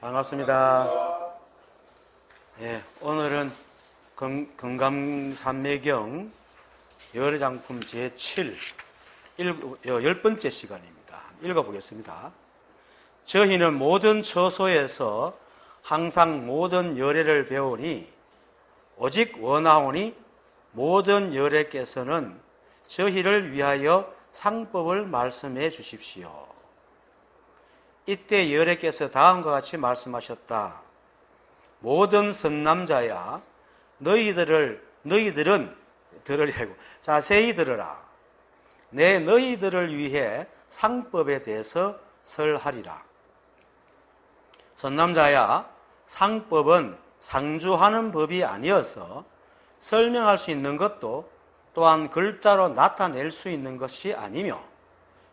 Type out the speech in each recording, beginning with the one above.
반갑습니다. 예, 오늘은 금감산매경 열애장품 제7 10번째 시간입니다. 읽어보겠습니다. 저희는 모든 처소에서 항상 모든 열애를 배우니 오직 원하오니 모든 열애께서는 저희를 위하여 상법을 말씀해 주십시오. 이때 열애께서 다음과 같이 말씀하셨다. 모든 선남자야, 너희들은 들으려고 자세히 들으라. 내 너희들을 위해 상법에 대해서 설하리라. 선남자야, 상법은 상주하는 법이 아니어서 설명할 수 있는 것도 또한 글자로 나타낼 수 있는 것이 아니며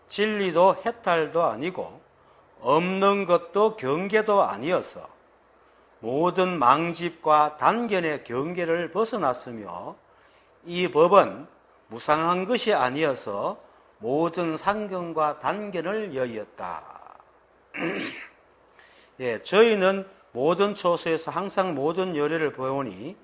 진리도 해탈도 아니고 없는 것도 경계도 아니어서 모든 망집과 단견의 경계를 벗어났으며 이 법은 무상한 것이 아니어서 모든 상견과 단견을 여의었다. 예, 저희는 모든 처소에서 항상 모든 열애를 배우니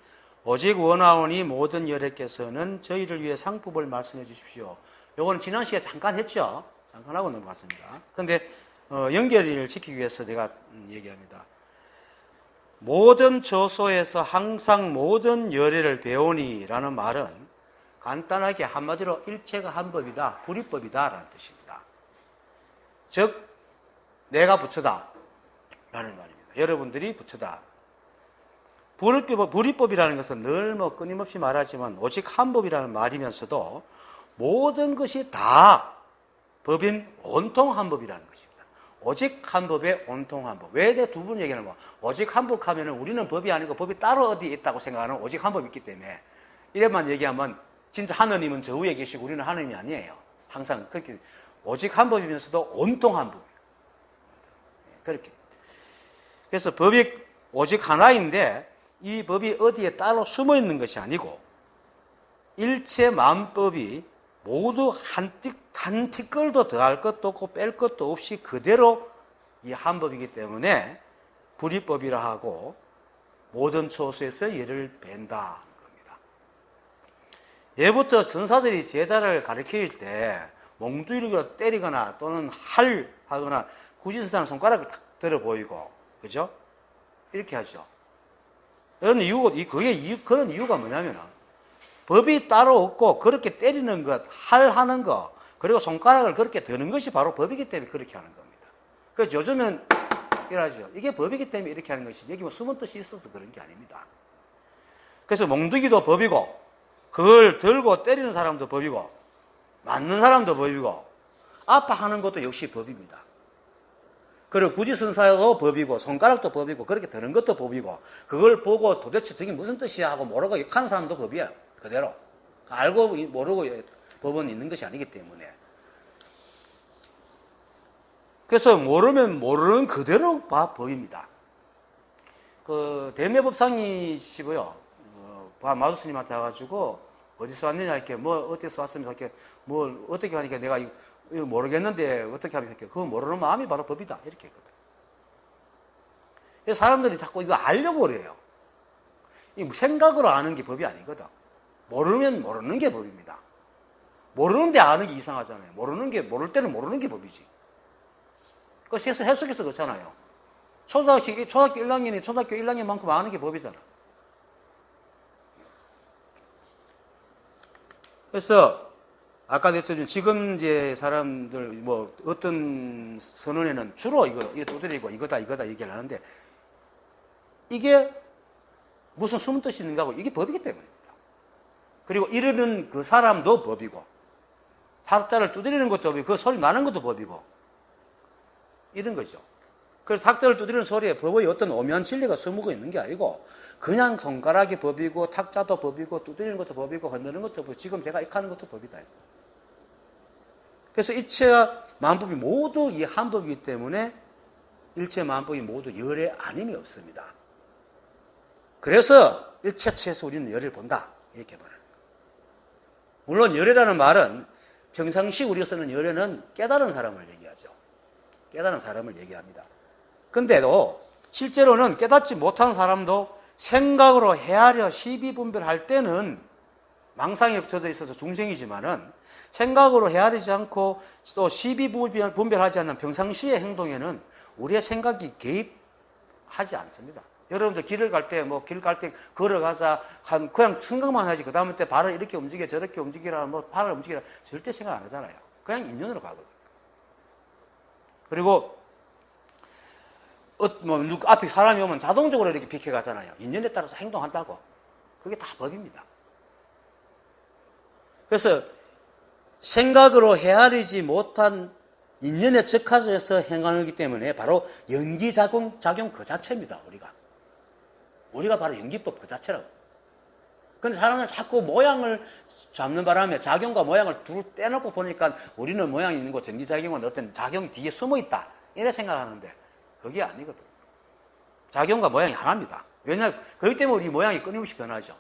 오직 원하오니 모든 열애께서는 저희를 위해 상법을 말씀해 주십시오. 요거는 지난 시간에 잠깐 했죠? 잠깐 하고 넘어갔습니다. 그런데 연결을 지키기 위해서 내가 얘기합니다. 모든 처소에서 항상 모든 열애를 배우니 라는 말은 간단하게 한마디로 일체가 한 법이다, 불이법이다 라는 뜻입니다. 즉 내가 부처다 라는 말입니다. 여러분들이 부처다. 불이법이라는 것은 늘 끊임없이 말하지만 오직 한 법이라는 말이면서도 모든 것이 다 법인 온통 한 법이라는 것입니다. 오직 한 법에 온통 한 법. 왜 내 두 분 얘기하는 거? 오직 한 법 하면은 우리는 법이 아니고 법이 따로 어디 있다고 생각하는 오직 한 법이 있기 때문에 이래만 얘기하면 진짜 하느님은 저 위에 계시고 우리는 하느님이 아니에요. 항상 그렇게 오직 한 법이면서도 온통 한 법이에요. 그렇게. 그래서 법이 오직 하나인데 이 법이 어디에 따로 숨어 있는 것이 아니고 일체 만법이 모두 한 티끌도 더할 것도 없고 뺄 것도 없이 그대로 이 한 법이기 때문에 불이법이라 하고 모든 처소에서 예를 벤다 겁니다. 예부터 전사들이 제자를 가르칠 때 몽두리로 때리거나 또는 하거나 구지선사는 손가락을 탁 들어 보이고, 그죠? 이렇게 하죠. 그런 이유가 뭐냐면은 법이 따로 없고 그렇게 때리는 것, 하는 것, 그리고 손가락을 그렇게 드는 것이 바로 법이기 때문에 그렇게 하는 겁니다. 그래서 요즘은 이러죠. 이게 법이기 때문에 이렇게 하는 것이지 여기 뭐 숨은 뜻이 있어서 그런 게 아닙니다. 그래서 몽두기도 법이고 그걸 들고 때리는 사람도 법이고 맞는 사람도 법이고 아파하는 것도 역시 법입니다. 그리고 구지선사도 법이고 손가락도 법이고 그렇게 드는 것도 법이고 그걸 보고 도대체 저게 무슨 뜻이야 하고 모르고 욕하는 사람도 법이야. 그대로. 알고 모르고 법은 있는 것이 아니기 때문에. 그래서 모르면 모르는 그대로 법입니다. 대매법상이시고요. 마주스님한테 와가지고 어디서 왔느냐 이렇게 어디서 왔습니까? 이렇게 어떻게 하니까 내가 이거 모르겠는데 어떻게 하면 이렇게 그거 모르는 마음이 바로 법이다 이렇게 했거든. 그래서 사람들이 자꾸 이거 알려고 그래요. 이 생각으로 아는 게 법이 아니거든. 모르면 모르는 게 법입니다. 모르는데 아는 게 이상하잖아요. 모를 때는 모르는 게 법이지. 그래서 해석해서 그렇잖아요. 초등학교 1학년이 초등학교 1학년만큼 아는 게 법이잖아. 그래서 아까 했었지만 지금 이제 사람들 어떤 선언에는 주로 이거 두드리고 이거다 얘기를 하는데 이게 무슨 숨은 뜻이 있는가 하고 이게 법이기 때문입니다. 그리고 이르는 그 사람도 법이고 탁자를 두드리는 것도 법이고 그 소리 나는 것도 법이고 이런 거죠. 그래서 탁자를 두드리는 소리에 법의 어떤 오묘한 진리가 숨어 있는 게 아니고 그냥 손가락이 법이고 탁자도 법이고 두드리는 것도 법이고 흔드는 것도 법이고 지금 제가 이렇게 하는 것도 법이다. 그래서 일체와 만법이 모두 이 한 법이기 때문에 일체 만법이 모두 열의 아님이 없습니다. 그래서 일체체에서 우리는 열을 본다. 이렇게 말합니다. 물론 열애라는 말은 평상시 우리가 쓰는 열애는 깨달은 사람을 얘기하죠. 깨달은 사람을 얘기합니다. 근데도 실제로는 깨닫지 못한 사람도 생각으로 헤아려 시비분별할 때는 망상에 젖어 있어서 중생이지만은 생각으로 헤아리지 않고 또 시비분별하지 않는 평상시의 행동에는 우리의 생각이 개입하지 않습니다. 여러분들 길을 갈 때 길 갈 때 걸어가자 그냥 생각만 하지 그 다음에 때 발을 이렇게 움직여 저렇게 움직이라 발을 움직이라 절대 생각 안 하잖아요. 그냥 인연으로 가거든요. 그리고 누구 앞에 사람이 오면 자동적으로 이렇게 비켜가잖아요. 인연에 따라서 행동한다고. 그게 다 법입니다. 그래서 생각으로 헤아리지 못한 인연에 적화져서 행하기 때문에 바로 연기작용 그 자체입니다. 우리가 바로 연기법 그 자체라고. 그런데 사람은 자꾸 모양을 잡는 바람에 작용과 모양을 둘 떼놓고 보니까 우리는 모양이 있는 거 전기작용은 어떤 작용이 뒤에 숨어 있다. 이래 생각하는데 그게 아니거든. 작용과 모양이 하나입니다. 왜냐하면 그렇기 때문에 우리 모양이 끊임없이 변하죠.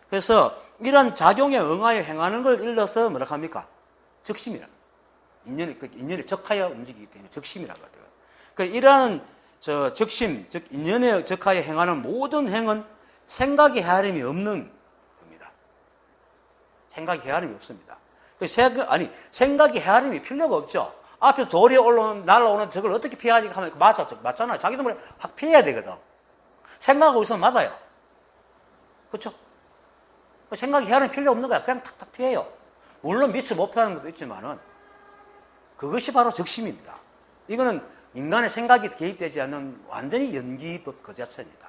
그래서 이런 작용에 응하여 행하는 걸 일러서 뭐라 합니까? 적심이라. 인연에 적하여 움직이기 때문에 적심이라고 하거든요. 그러니까 이러한 적심, 즉 인연에 적하여 행하는 모든 행은 생각의 헤아림이 없는 겁니다. 생각의 헤아림이 없습니다. 생각의 헤아림이 필요가 없죠. 앞에서 돌이 날아오는 저걸 어떻게 피하지 하면 맞잖아요. 자기도 모르게 확 피해야 되거든. 생각하고 있으면 맞아요. 그렇죠? 생각이 헤아림이 필요 없는 거야. 그냥 탁탁 피해요. 물론 미처 못 피하는 것도 있지만은 그것이 바로 적심입니다. 이거는 인간의 생각이 개입되지 않는 완전히 연기법 그 자체입니다.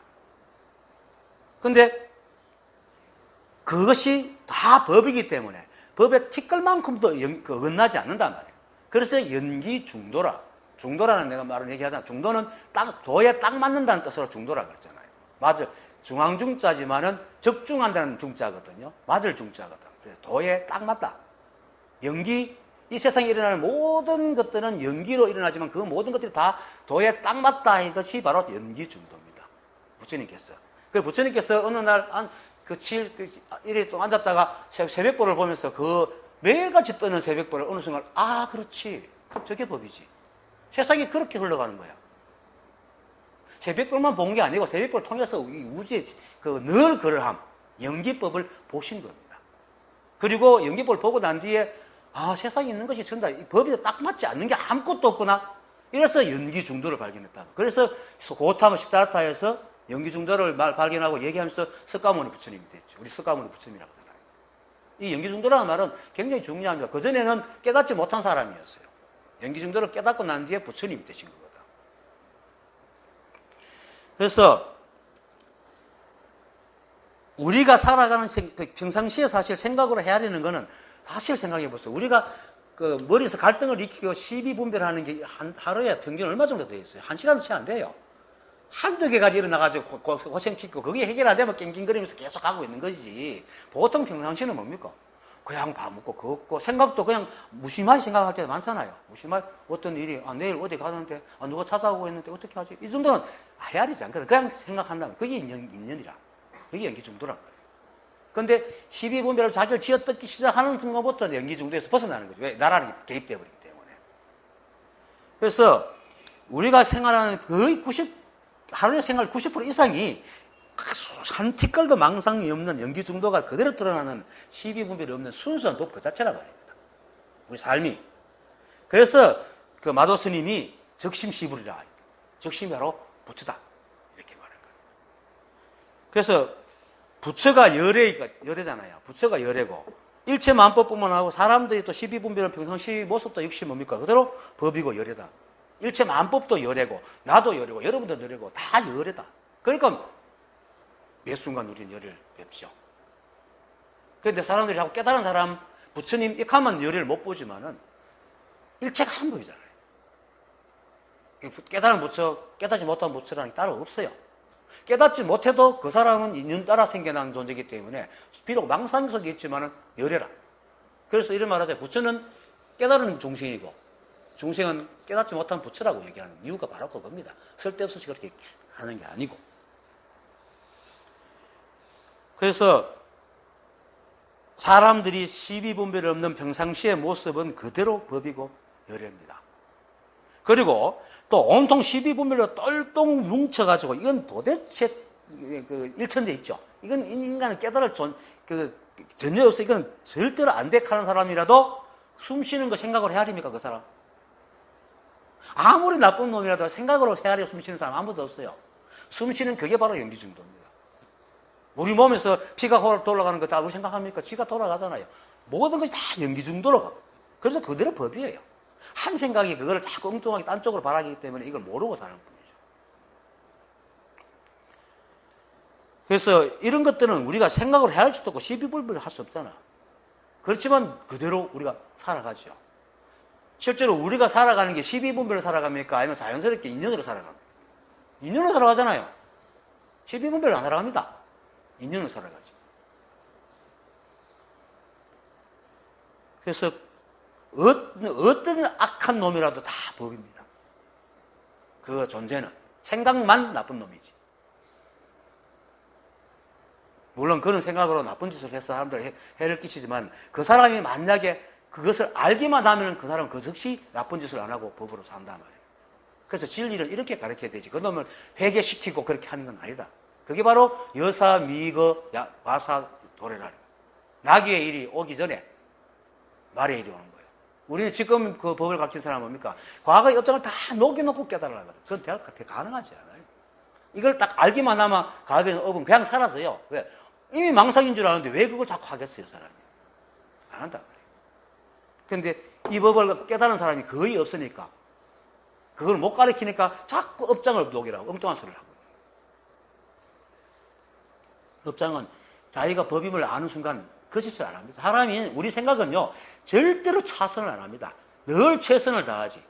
그런데 그것이 다 법이기 때문에 법의 티끌만큼도 어긋나지 않는단 말이에요. 그래서 연기 중도라. 중도라는 내가 말을 얘기하잖아. 중도는 도에 딱 맞는다는 뜻으로 중도라고 그랬잖아요. 맞아. 중앙중자지만은 적중한다는 중자거든요. 맞을 중자거든. 그래서 도에 딱 맞다. 이 세상에 일어나는 모든 것들은 연기로 일어나지만 그 모든 것들이 다 도에 딱 맞다. 이것이 바로 연기 중도입니다. 부처님께서. 그 부처님께서 어느 날 이래 또 앉았다가 새벽보를 보면서 매일같이 뜨는 새벽보를 어느 순간 그렇지. 그럼 저게 법이지. 세상이 그렇게 흘러가는 거야. 새벽볼만 본 게 아니고 새벽볼을 통해서 우주의 늘 그러함, 연기법을 보신 겁니다. 그리고 연기법을 보고 난 뒤에 세상에 있는 것이 전다. 이 법이 딱 맞지 않는 게 아무것도 없구나. 이래서 연기 중도를 발견했다. 그래서 고타마 시다르타에서 연기 중도를 발견하고 얘기하면서 석가모니 부처님이 됐죠. 우리 석가모니 부처님이라고 하잖아요. 이 연기 중도라는 말은 굉장히 중요합니다. 그전에는 깨닫지 못한 사람이었어요. 연기 중도를 깨닫고 난 뒤에 부처님이 되신 거거든. 그래서 우리가 살아가는 평상시에 사실 생각으로 헤아리는 거는 사실 생각해 보세요. 우리가 머리에서 갈등을 일으키고 시비분별하는 게 하루에 평균 얼마 정도 되어 있어요? 1시간도 채 안 돼요. 한두 개가 일어나가지고 고생시키고 그게 해결 안 되면 낑낑거리면서 계속 가고 있는 거지. 보통 평상시는 뭡니까? 그냥 밥 먹고 걷고 생각도 그냥 무심하게 생각할 때도 많잖아요. 무심하게 어떤 일이 내일 어디 가는데 누가 찾아오고 있는데 어떻게 하지? 이 정도는 헤아리지 않거든. 그냥 생각한다면 그게 인연이라. 그게 연기 중도란 거예요. 그런데 시비분별을 자기를 쥐어뜯기 시작하는 순간부터 연기 중도에서 벗어나는 거죠. 왜? 나라는 개입되어 버리기 때문에. 그래서 우리가 생활하는 거의 하루의 생활 90% 이상이 한 티끌도 망상이 없는 연기 중도가 그대로 드러나는 시비분별이 없는 순수한 법 그 자체라고 합니다. 우리 삶이. 그래서 마도 스님이 적심시불이라. 적심이 바로 부처다. 이렇게 말한 거예요. 그래서 부처가 열애잖아요. 부처가 열애고 일체만법뿐만 아니고 사람들이 또 시비분별은 평상시 모습도 역시 뭡니까? 그대로 법이고 열애다. 일체만법도 열애고 나도 열애고 여러분도 열애고 다 열애다. 그러니까 매 순간 우리는 열애를 뵙죠. 그런데 사람들이 자꾸 깨달은 사람 부처님 익하면 열애를 못 보지만은 일체가 한 법이잖아요. 깨달은 부처, 깨닫지 못한 부처라는 게 따로 없어요. 깨닫지 못해도 그 사람은 인연 따라 생겨난 존재이기 때문에 비록 망상 속에 있지만은 열애라. 그래서 이런 말 하죠. 부처는 깨달은 중생이고 중생은 깨닫지 못한 부처라고 얘기하는 이유가 바로 그겁니다. 쓸데없이 그렇게 하는 게 아니고. 그래서 사람들이 시비분별이 없는 평상시의 모습은 그대로 법이고 열애입니다. 그리고 또 온통 12분별로 똘똘 뭉쳐가지고 이건 도대체 그 일천재 있죠. 이건 인간은 깨달을 전혀 없어. 이건 절대로 안 돼 하는 사람이라도 숨 쉬는 거 생각으로 헤아립니까, 그 사람? 아무리 나쁜 놈이라도 생각으로 헤아려 숨 쉬는 사람 아무도 없어요. 숨 쉬는 그게 바로 연기중도입니다. 우리 몸에서 피가 돌아가는 거 잘 생각합니까? 지가 돌아가잖아요. 모든 것이 다 연기중도로 가고. 그래서 그대로 법이에요. 한 생각이 그거를 자꾸 엉뚱하게 딴 쪽으로 바라기 때문에 이걸 모르고 사는 뿐이죠. 그래서 이런 것들은 우리가 생각으로 헤아릴 수도 없고 시비불비를 할 수 없잖아. 그렇지만 그대로 우리가 살아가죠. 실제로 우리가 살아가는 게 12분별로 살아갑니까? 아니면 자연스럽게 인연으로 살아갑니까? 인연으로 살아가잖아요. 12분별로 안 살아갑니다. 인연으로 살아가지. 그래서 어떤 악한 놈이라도 다 법입니다. 그 존재는 생각만 나쁜 놈이지. 물론 그런 생각으로 나쁜 짓을 해서 사람들에게 해를 끼치지만 그 사람이 만약에 그것을 알기만 하면 그 사람은 그 즉시 나쁜 짓을 안 하고 법으로 산단 말이에요. 그래서 진리를 이렇게 가르쳐야 되지. 그 놈을 회개시키고 그렇게 하는 건 아니다. 그게 바로 여사, 미거, 와사, 도래라는 거예요. 나귀의 일이 오기 전에 말의 일이 오는 거예요. 우리는 지금 그 법을 가르친 사람은 뭡니까? 과거의 업장을 다 녹여놓고 깨달으려고 하거든. 그건 대학 가능하지 않아요. 이걸 딱 알기만 하면 과거의 업은 그냥 사라져요. 왜? 이미 망상인 줄 아는데 왜 그걸 자꾸 하겠어요, 사람이? 안 한다 말이에요. 그런데 이 법을 깨달은 사람이 거의 없으니까 그걸 못 가르치니까 자꾸 업장을 녹이라고 엉뚱한 소리를 하고 있는 거예요. 업장은 자기가 법임을 아는 순간 그 짓을 안 합니다. 사람이, 우리 생각은요, 절대로 차선을 안 합니다. 늘 최선을 다하지.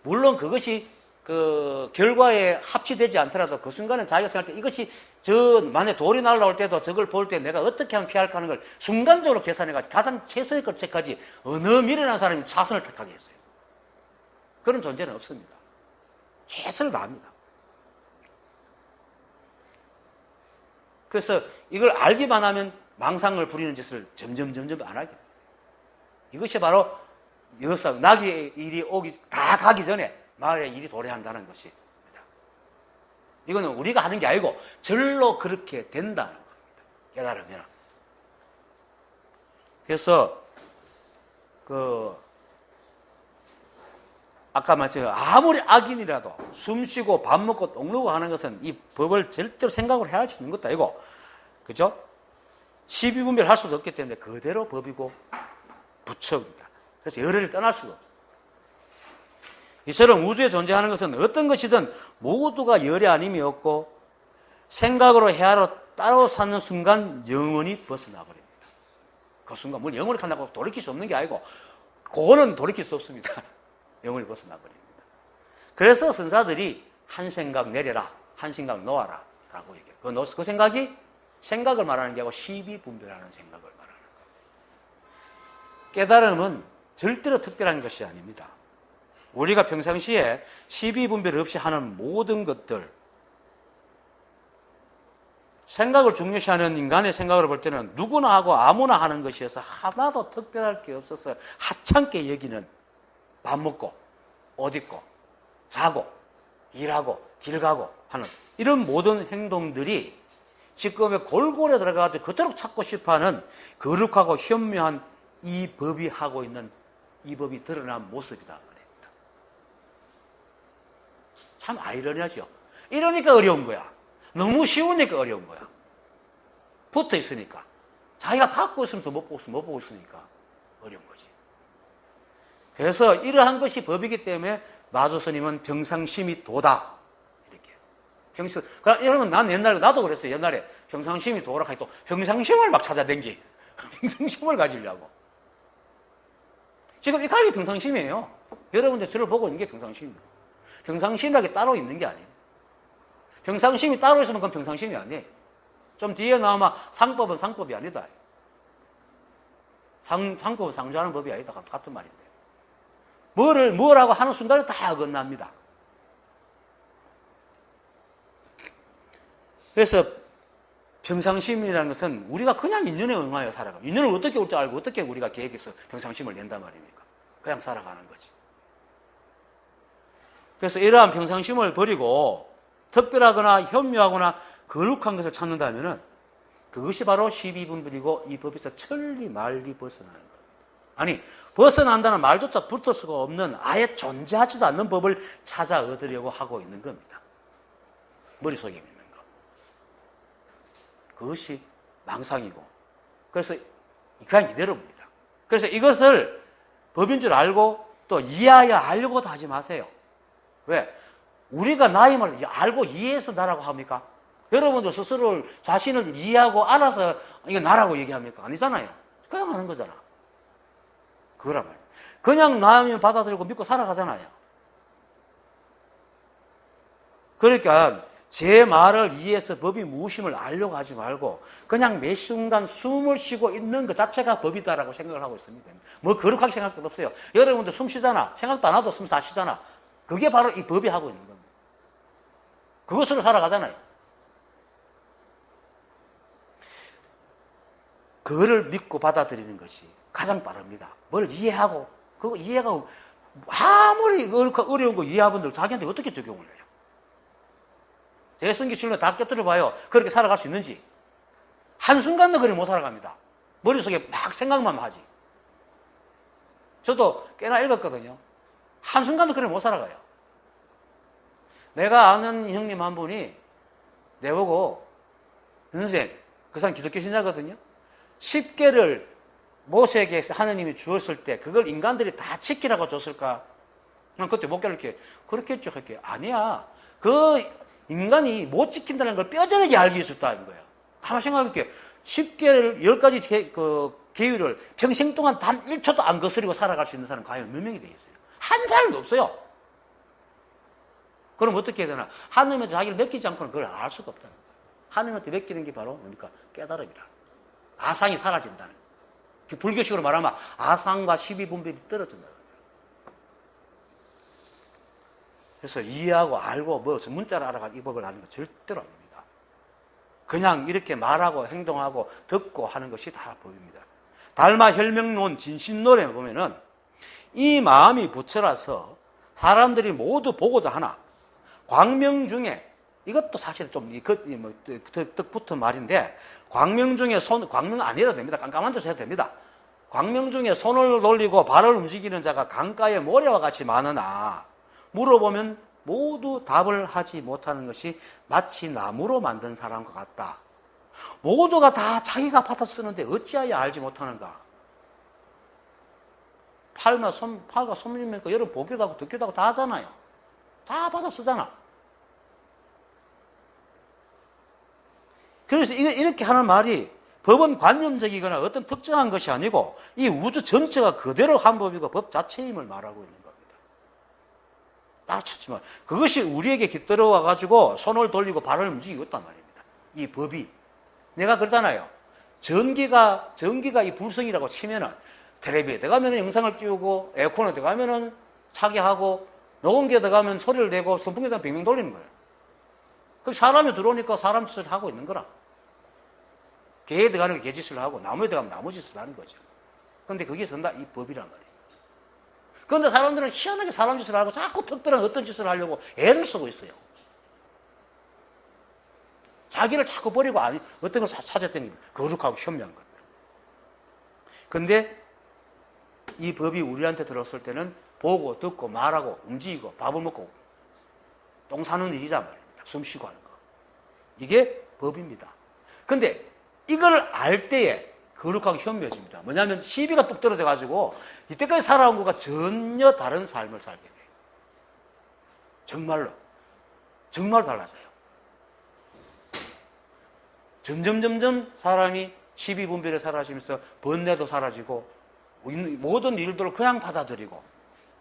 물론 그것이 그 결과에 합치되지 않더라도 그 순간은 자기가 생각할 때 이것이 만약에 돌이 날라올 때도 저걸 볼 때 내가 어떻게 하면 피할까 하는 걸 순간적으로 계산해가지고 가장 최선의 걸 택하지 어느 미련한 사람이 차선을 택하게 했어요. 그런 존재는 없습니다. 최선을 다합니다. 그래서 이걸 알기만 하면 망상을 부리는 짓을 점점 안 하게 됩니다. 이것이 바로 나귀의 일이 다 가기 전에 마을의 일이 도래한다는 것입니다. 이거는 우리가 하는 게 아니고 절로 그렇게 된다는 겁니다. 깨달으면. 그래서 아까 말했죠. 아무리 악인이라도 숨 쉬고 밥 먹고 똥 누고 하는 것은 이 법을 절대로 생각으로 헤아릴 수 있는 것도 아니고, 그죠? 12분별 할 수도 없기 때문에 그대로 법이고 부처입니다. 그래서 열애를 떠날 수가 없어요. 이처럼 우주에 존재하는 것은 어떤 것이든 모두가 열애 아님이 없고 생각으로 헤아려 따로 사는 순간 영원히 벗어나 버립니다. 그 순간, 뭘 영원히 간다고 돌이킬 수 없는 게 아니고 그거는 돌이킬 수 없습니다. 영원히 벗어나 버립니다. 그래서 선사들이 한 생각 내려라, 한 생각 놓아라 라고 얘기해요. 그 생각이 생각을 말하는 게 아니고 시비분별하는 생각을 말하는 거예요. 깨달음은 절대로 특별한 것이 아닙니다. 우리가 평상시에 시비분별 없이 하는 모든 것들, 생각을 중요시하는 인간의 생각으로 볼 때는 누구나 하고 아무나 하는 것이어서 하나도 특별할 게 없어서 하찮게 여기는, 밥 먹고 옷 입고 자고 일하고 길 가고 하는 이런 모든 행동들이 지금의 골골에 들어가서 그토록 찾고 싶어하는 거룩하고 현묘한 이 법이 하고 있는, 이 법이 드러난 모습이다. 참 아이러니하죠. 이러니까 어려운 거야. 너무 쉬우니까 어려운 거야. 붙어 있으니까. 자기가 갖고 있으면서 못 보고 있으니까 어려운 거지. 그래서 이러한 것이 법이기 때문에 마조 스님은 평상심이 도다. 이렇게. 여러분, 나도 그랬어요. 옛날에 평상심이 도라 하니 또 평상심을 막 찾아댕기. 평상심을 가지려고. 지금 이 가지 평상심이에요. 여러분들 저를 보고 있는 게 평상심이에요. 평상심이라는 게 따로 있는 게 아니에요. 평상심이 따로 있으면 그건 평상심이 아니에요. 좀 뒤에 나오면 상법은 상법이 아니다. 상법은 상주하는 법이 아니다. 같은 말인데. 뭐라고 하는 순간에 다 어긋납니다. 그래서 평상심이라는 것은 우리가 그냥 인연에 응하여 살아가. 인연을 어떻게 올 줄 알고 어떻게 우리가 계획해서 평상심을 낸단 말입니까? 그냥 살아가는 거지. 그래서 이러한 평상심을 버리고 특별하거나 현묘하거나 거룩한 것을 찾는다면은 그것이 바로 12분별이고 이 법에서 천리 말리 벗어나는 거예요. 아니, 벗어난다는 말조차 붙을 수가 없는 아예 존재하지도 않는 법을 찾아 얻으려고 하고 있는 겁니다. 머릿속에 있는 거. 그것이 망상이고. 그래서 그냥 이대로입니다. 그래서 이것을 법인 줄 알고 또 이해하여 알려고도 하지 마세요. 왜? 우리가 나의 말을 알고 이해해서 나라고 합니까? 여러분들 스스로 자신을 이해하고 알아서 이게 나라고 얘기합니까? 아니잖아요. 그냥 하는 거잖아. 그거란 말이에요. 그냥 나면 받아들이고 믿고 살아가잖아요. 그러니까 제 말을 이해해서 법이 무엇임을 알려고 하지 말고 그냥 매 순간 숨을 쉬고 있는 것 자체가 법이다라고 생각을 하고 있습니다. 뭐 거룩하게 생각도 없어요. 여러분들 숨 쉬잖아. 생각도 안 하도 숨 다 쉬잖아. 그게 바로 이 법이 하고 있는 겁니다. 그것으로 살아가잖아요. 그거를 믿고 받아들이는 것이 가장 빠릅니다. 뭘 이해하고, 그거 이해가 아무리 어려운 거 이해한 분들 자기한테 어떻게 적용을 해요? 대성기실로 다 깨뜨려 봐요. 그렇게 살아갈 수 있는지. 한순간도 그렇게 못 살아갑니다. 머릿속에 막 생각만 하지. 저도 꽤나 읽었거든요. 한순간도 그렇게 못 살아가요. 내가 아는 형님 한 분이 내보고, 선생, 그 사람 기독교 신자거든요. 10개를 모세에게 하느님이 주었을 때 그걸 인간들이 다 지키라고 줬을까? 난 그때 목결을 이렇게 그렇게 했죠. 할게 아니야. 그 인간이 못 지킨다는 걸 뼈저리게 알기 위해서 줬다는 거예요. 한번 생각해볼게요. 10개를 10가지 그 계율을 평생 동안 단 1초도 안 거스리고 살아갈 수 있는 사람 과연 몇 명이 되겠어요? 한 사람도 없어요. 그럼 어떻게 해야 되나? 하느님한테 자기를 맡기지 않고는 그걸 알 수가 없다는 거예요. 하느님한테 맡기는 게 바로 뭡니까? 깨달음이라. 아상이 사라진다는 거예요. 불교식으로 말하면 아상과 12분별이 떨어진다는 거예요. 그래서 이해하고 알고 뭐 문자를 알아가지고 이 법을 아는 거 절대로 아닙니다. 그냥 이렇게 말하고 행동하고 듣고 하는 것이 다 법입니다. 달마 혈명론 진신론에 보면은 이 마음이 부처라서 사람들이 모두 보고자 하나 광명 중에 이것도 사실 좀 뜻붙은 말인데 광명 중에 광명 아니라도 됩니다. 깜깜한 데서 해도 됩니다. 광명 중에 손을 돌리고 발을 움직이는 자가 강가의 모래와 같이 많으나 물어보면 모두 답을 하지 못하는 것이 마치 나무로 만든 사람과 같다. 모두가 다 자기가 받아 쓰는데 어찌하여 알지 못하는가? 팔과 손이니까 여러분 보기도 하고 듣기도 하고 다 하잖아요. 다 받아 쓰잖아. 그래서 이렇게 하는 말이 법은 관념적이거나 어떤 특정한 것이 아니고 이 우주 전체가 그대로 한 법이고 법 자체임을 말하고 있는 겁니다. 따로 찾지 마. 그것이 우리에게 깃들어와 가지고 손을 돌리고 발을 움직이고 있단 말입니다. 이 법이. 내가 그러잖아요. 전기가 이 불성이라고 치면은 텔레비에 들어가면 영상을 띄우고 에어컨에 들어가면 차게 하고 녹음기에 들어가면 소리를 내고 선풍기에다 빙빙 돌리는 거예요. 그 사람이 들어오니까 사람 짓을 하고 있는 거라. 개에 들어가는 게 개짓을 하고 나무에 들어가면 나무 짓을 하는 거죠. 그런데 그게 전다 이 법이란 말이에요. 그런데 사람들은 희한하게 사람 짓을 하고 자꾸 특별한 어떤 짓을 하려고 애를 쓰고 있어요. 자기를 자꾸 버리고 어떤 걸 찾았더니 거룩하고 현명한 것들. 그런데 이 법이 우리한테 들었을 때는 보고 듣고 말하고 움직이고 밥을 먹고 똥 사는 일이란 말입니다. 숨 쉬고 하는 거. 이게 법입니다. 근데 이걸 알 때에 거룩하게 현묘해집니다. 뭐냐면 시비가 뚝 떨어져가지고 이때까지 살아온 것과 전혀 다른 삶을 살게 돼요. 정말로. 정말 달라져요. 점점 사람이 12분별에 사라지면서 번뇌도 사라지고 모든 일들을 그냥 받아들이고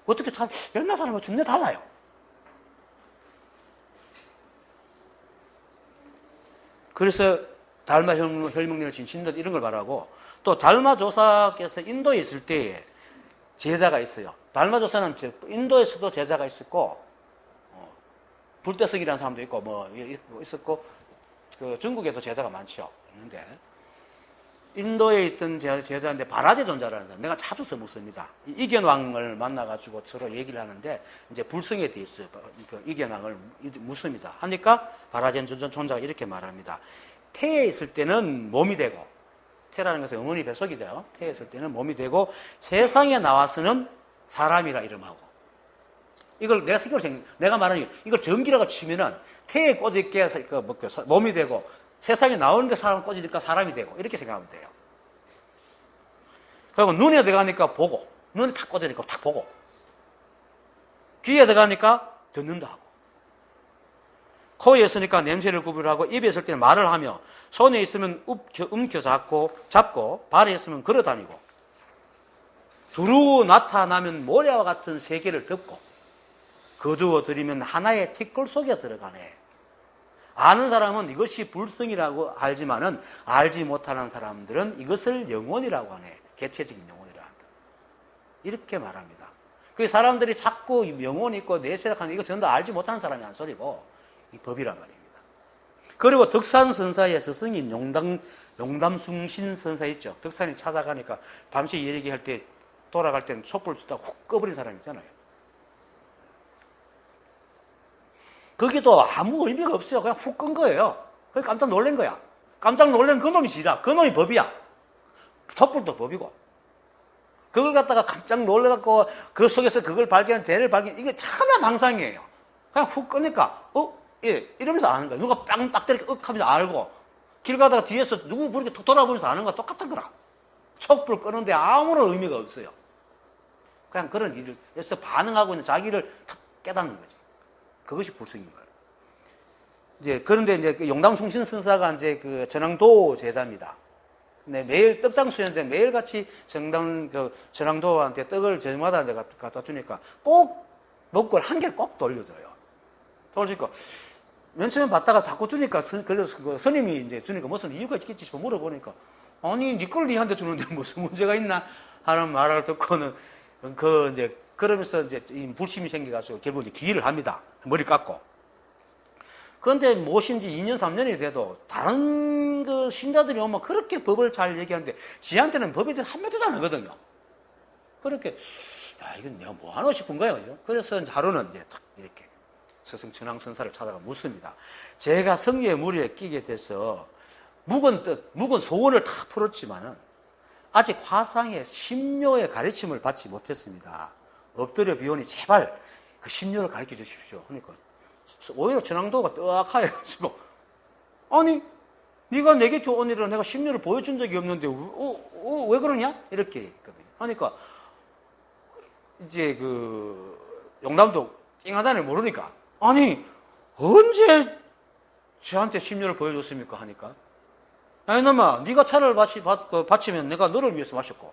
어떻게 옛날 사람과 전혀 달라요. 그래서 달마 혈명론의 진신론 이런 걸 말하고 또 달마 조사께서 인도에 있을 때에 제자가 있어요. 달마 조사는 인도에서도 제자가 있었고 불대성이라는 사람도 있고 뭐 있었고 그 중국에도 제자가 많죠. 있는데 인도에 있던 제자인데 바라제 존자라는 사람, 내가 자주 써먹습니다. 이견왕을 만나가지고 서로 얘기를 하는데, 이제 불성에 대해서 이견왕을 묻습니다. 하니까 바라제 존자가 이렇게 말합니다. 태에 있을 때는 몸이 되고, 태라는 것은 어머니 뱃속이죠. 태에 있을 때는 몸이 되고, 세상에 나와서는 사람이라 이름하고. 이걸 내가 말하는 이걸 전기라고 치면은 태에 꽂을게 몸이 되고, 세상에 나오는데 사람 꽂으니까 사람이 되고, 이렇게 생각하면 돼요. 그리고 눈에 들어가니까 보고, 눈에 탁 꽂으니까 탁 보고, 귀에 들어가니까 듣는다 하고, 코에 있으니까 냄새를 구별하고, 입에 있을 때는 말을 하며, 손에 있으면 움켜 잡고, 발에 있으면 걸어 다니고, 두루 나타나면 모래와 같은 세계를 덮고, 거두어 들이면 하나의 티끌 속에 들어가네. 아는 사람은 이것이 불성이라고 알지만은 알지 못하는 사람들은 이것을 영혼이라고 하네. 개체적인 영혼이라 한다. 이렇게 말합니다. 그 사람들이 자꾸 영혼이 있고 내세락하는 이거 전부 다 알지 못하는 사람이 한 소리고 이 법이란 말입니다. 그리고 덕산 선사의 스승인 용담숭신 선사 있죠. 덕산이 찾아가니까 밤새 얘기할 때 돌아갈 때는 촛불 쏘다가 훅 꺼버린 사람 있잖아요. 거기도 아무 의미가 없어요. 그냥 훅 끈 거예요. 그래서 깜짝 놀란 거야. 깜짝 놀란 그 놈이 지라. 그 놈이 법이야. 촛불도 법이고. 그걸 갖다가 깜짝 놀라갖고 그 속에서 그걸 대를 발견, 이게 참나 망상이에요. 그냥 훅 끄니까, 예, 이러면서 아는 거야. 누가 딱 때리게 하면서 알고, 길 가다가 뒤에서 누구 부르게 툭 돌아보면서 아는 거야. 똑같은 거라. 촛불 끄는데 아무런 의미가 없어요. 그냥 그런 일을 해서 반응하고 있는 자기를 탁 깨닫는 거지. 그것이 불성인 거예요. 그런데 그 용담숭신 선사가 그 전황도 제자입니다. 근데 매일 떡상 수련인데 매일같이 전황도한테 떡을 저녁마다 갖다 주니까 꼭 먹고 한 개를 꼭 돌려줘요. 돌리니까 맨 처음에 받다가 자꾸 주니까 그래서 그 스님이 이제 주니까 무슨 이유가 있겠지 싶어 물어보니까 아니 네 걸 니한테 주는데 무슨 문제가 있나 하는 말을 듣고는 그러면서 이제 불심이 생겨가지고 결국 이제 기일을 합니다. 머리 깎고. 그런데 모신 지 2년, 3년이 돼도 다른 그 신자들이 오면 그렇게 법을 잘 얘기하는데 지한테는 법에 대해서 한마디도 안 하거든요. 그렇게, 야, 이건 내가 뭐 하나 싶은 거예요. 그래서 하루는 이제 탁 이렇게 스승 전황선사를 찾아가 묻습니다. 제가 성녀의 무리에 끼게 돼서 묵은 소원을 다 풀었지만은 아직 화상의 심료의 가르침을 받지 못했습니다. 엎드려 비오니 제발 그 심료를 가르쳐 주십시오. 그러니까 오히려 전황도가 떡하여가지고 아니 네가 내게 좋은 일을 내가 심료를 보여준 적이 없는데 왜 그러냐? 이렇게 했거든요. 그러니까 이제 그 용담도 띵하다니 모르니까 아니 언제 저한테 심료를 보여줬습니까? 하니까 야 이놈아 네가 차를 바치면 내가 너를 위해서 마셨고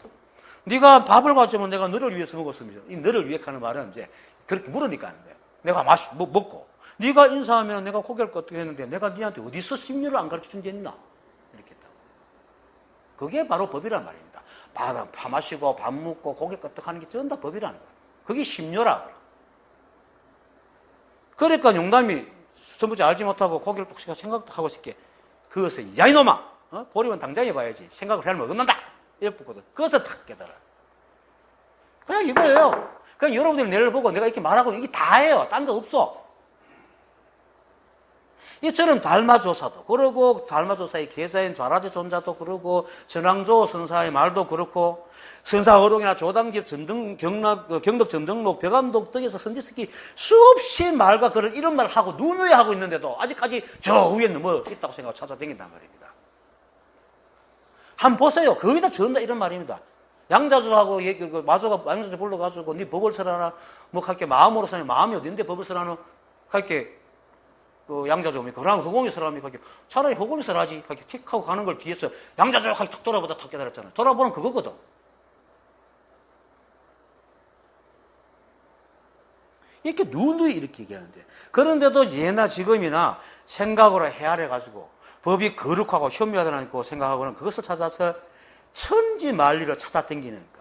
네가 밥을 가져오면 내가 너를 위해서 먹었습니다. 이 너를 위해 하는 말은 이제 그렇게 물으니까 하는 거예요. 내가 먹고 네가 인사하면 내가 고개를 끄덕 했는데 내가 네한테 어디서 심료를 안 가르쳐 준 게 있나? 이렇게 했다고. 그게 바로 법이란 말입니다. 밥 마시고 밥 먹고 고개 끄덕 하는 게 전부 다 법이라는 거예요. 그게 심료라고요. 그러니까 용담이 전부지 알지 못하고 고개를 뚝 생각도 하고 싶게 그것을 야 이놈아 보리면 당장 해봐야지 생각을 하면 얻는다 이렇게 붙거든. 그것을 탁 깨달아. 그냥 이거예요. 그냥 여러분들이 내를 보고 내가 이렇게 말하고 이게 다예요. 딴 거 없어. 이처럼 달마조사도 그러고 달마조사의 계사인 좌라제 존자도 그러고 전황조 선사의 말도 그렇고 선사어록이나 조당집 경덕 전등록 벽암독 등에서 선지스키 수없이 말과 글을 이런 말을 하고 눈 위에 하고 있는데도 아직까지 저 위에는 뭐 있다고 생각하고 찾아다닌단 말입니다. 한번 보세요. 거의 다 전부 다 이런 말입니다. 양자주하고 마조가 양자주 불러가지고 네 법을 설하나 뭐 할게 마음으로 사는 마음이 어딘데 법을 설하나 할게 그 양자주 옵니까? 그러면 허공이 설합니까? 차라리 허공이 설하지. 이렇게 틱하고 가는 걸 뒤에서 양자주 하게 툭 돌아보다 탁 깨달았잖아요. 돌아보는 그거거든. 이렇게 누누이 이렇게 얘기하는데 그런데도 예나 지금이나 생각으로 헤아려가지고 법이 거룩하고 현묘하다고 생각하고는 그것을 찾아서 천지만리로 찾아다니는 거.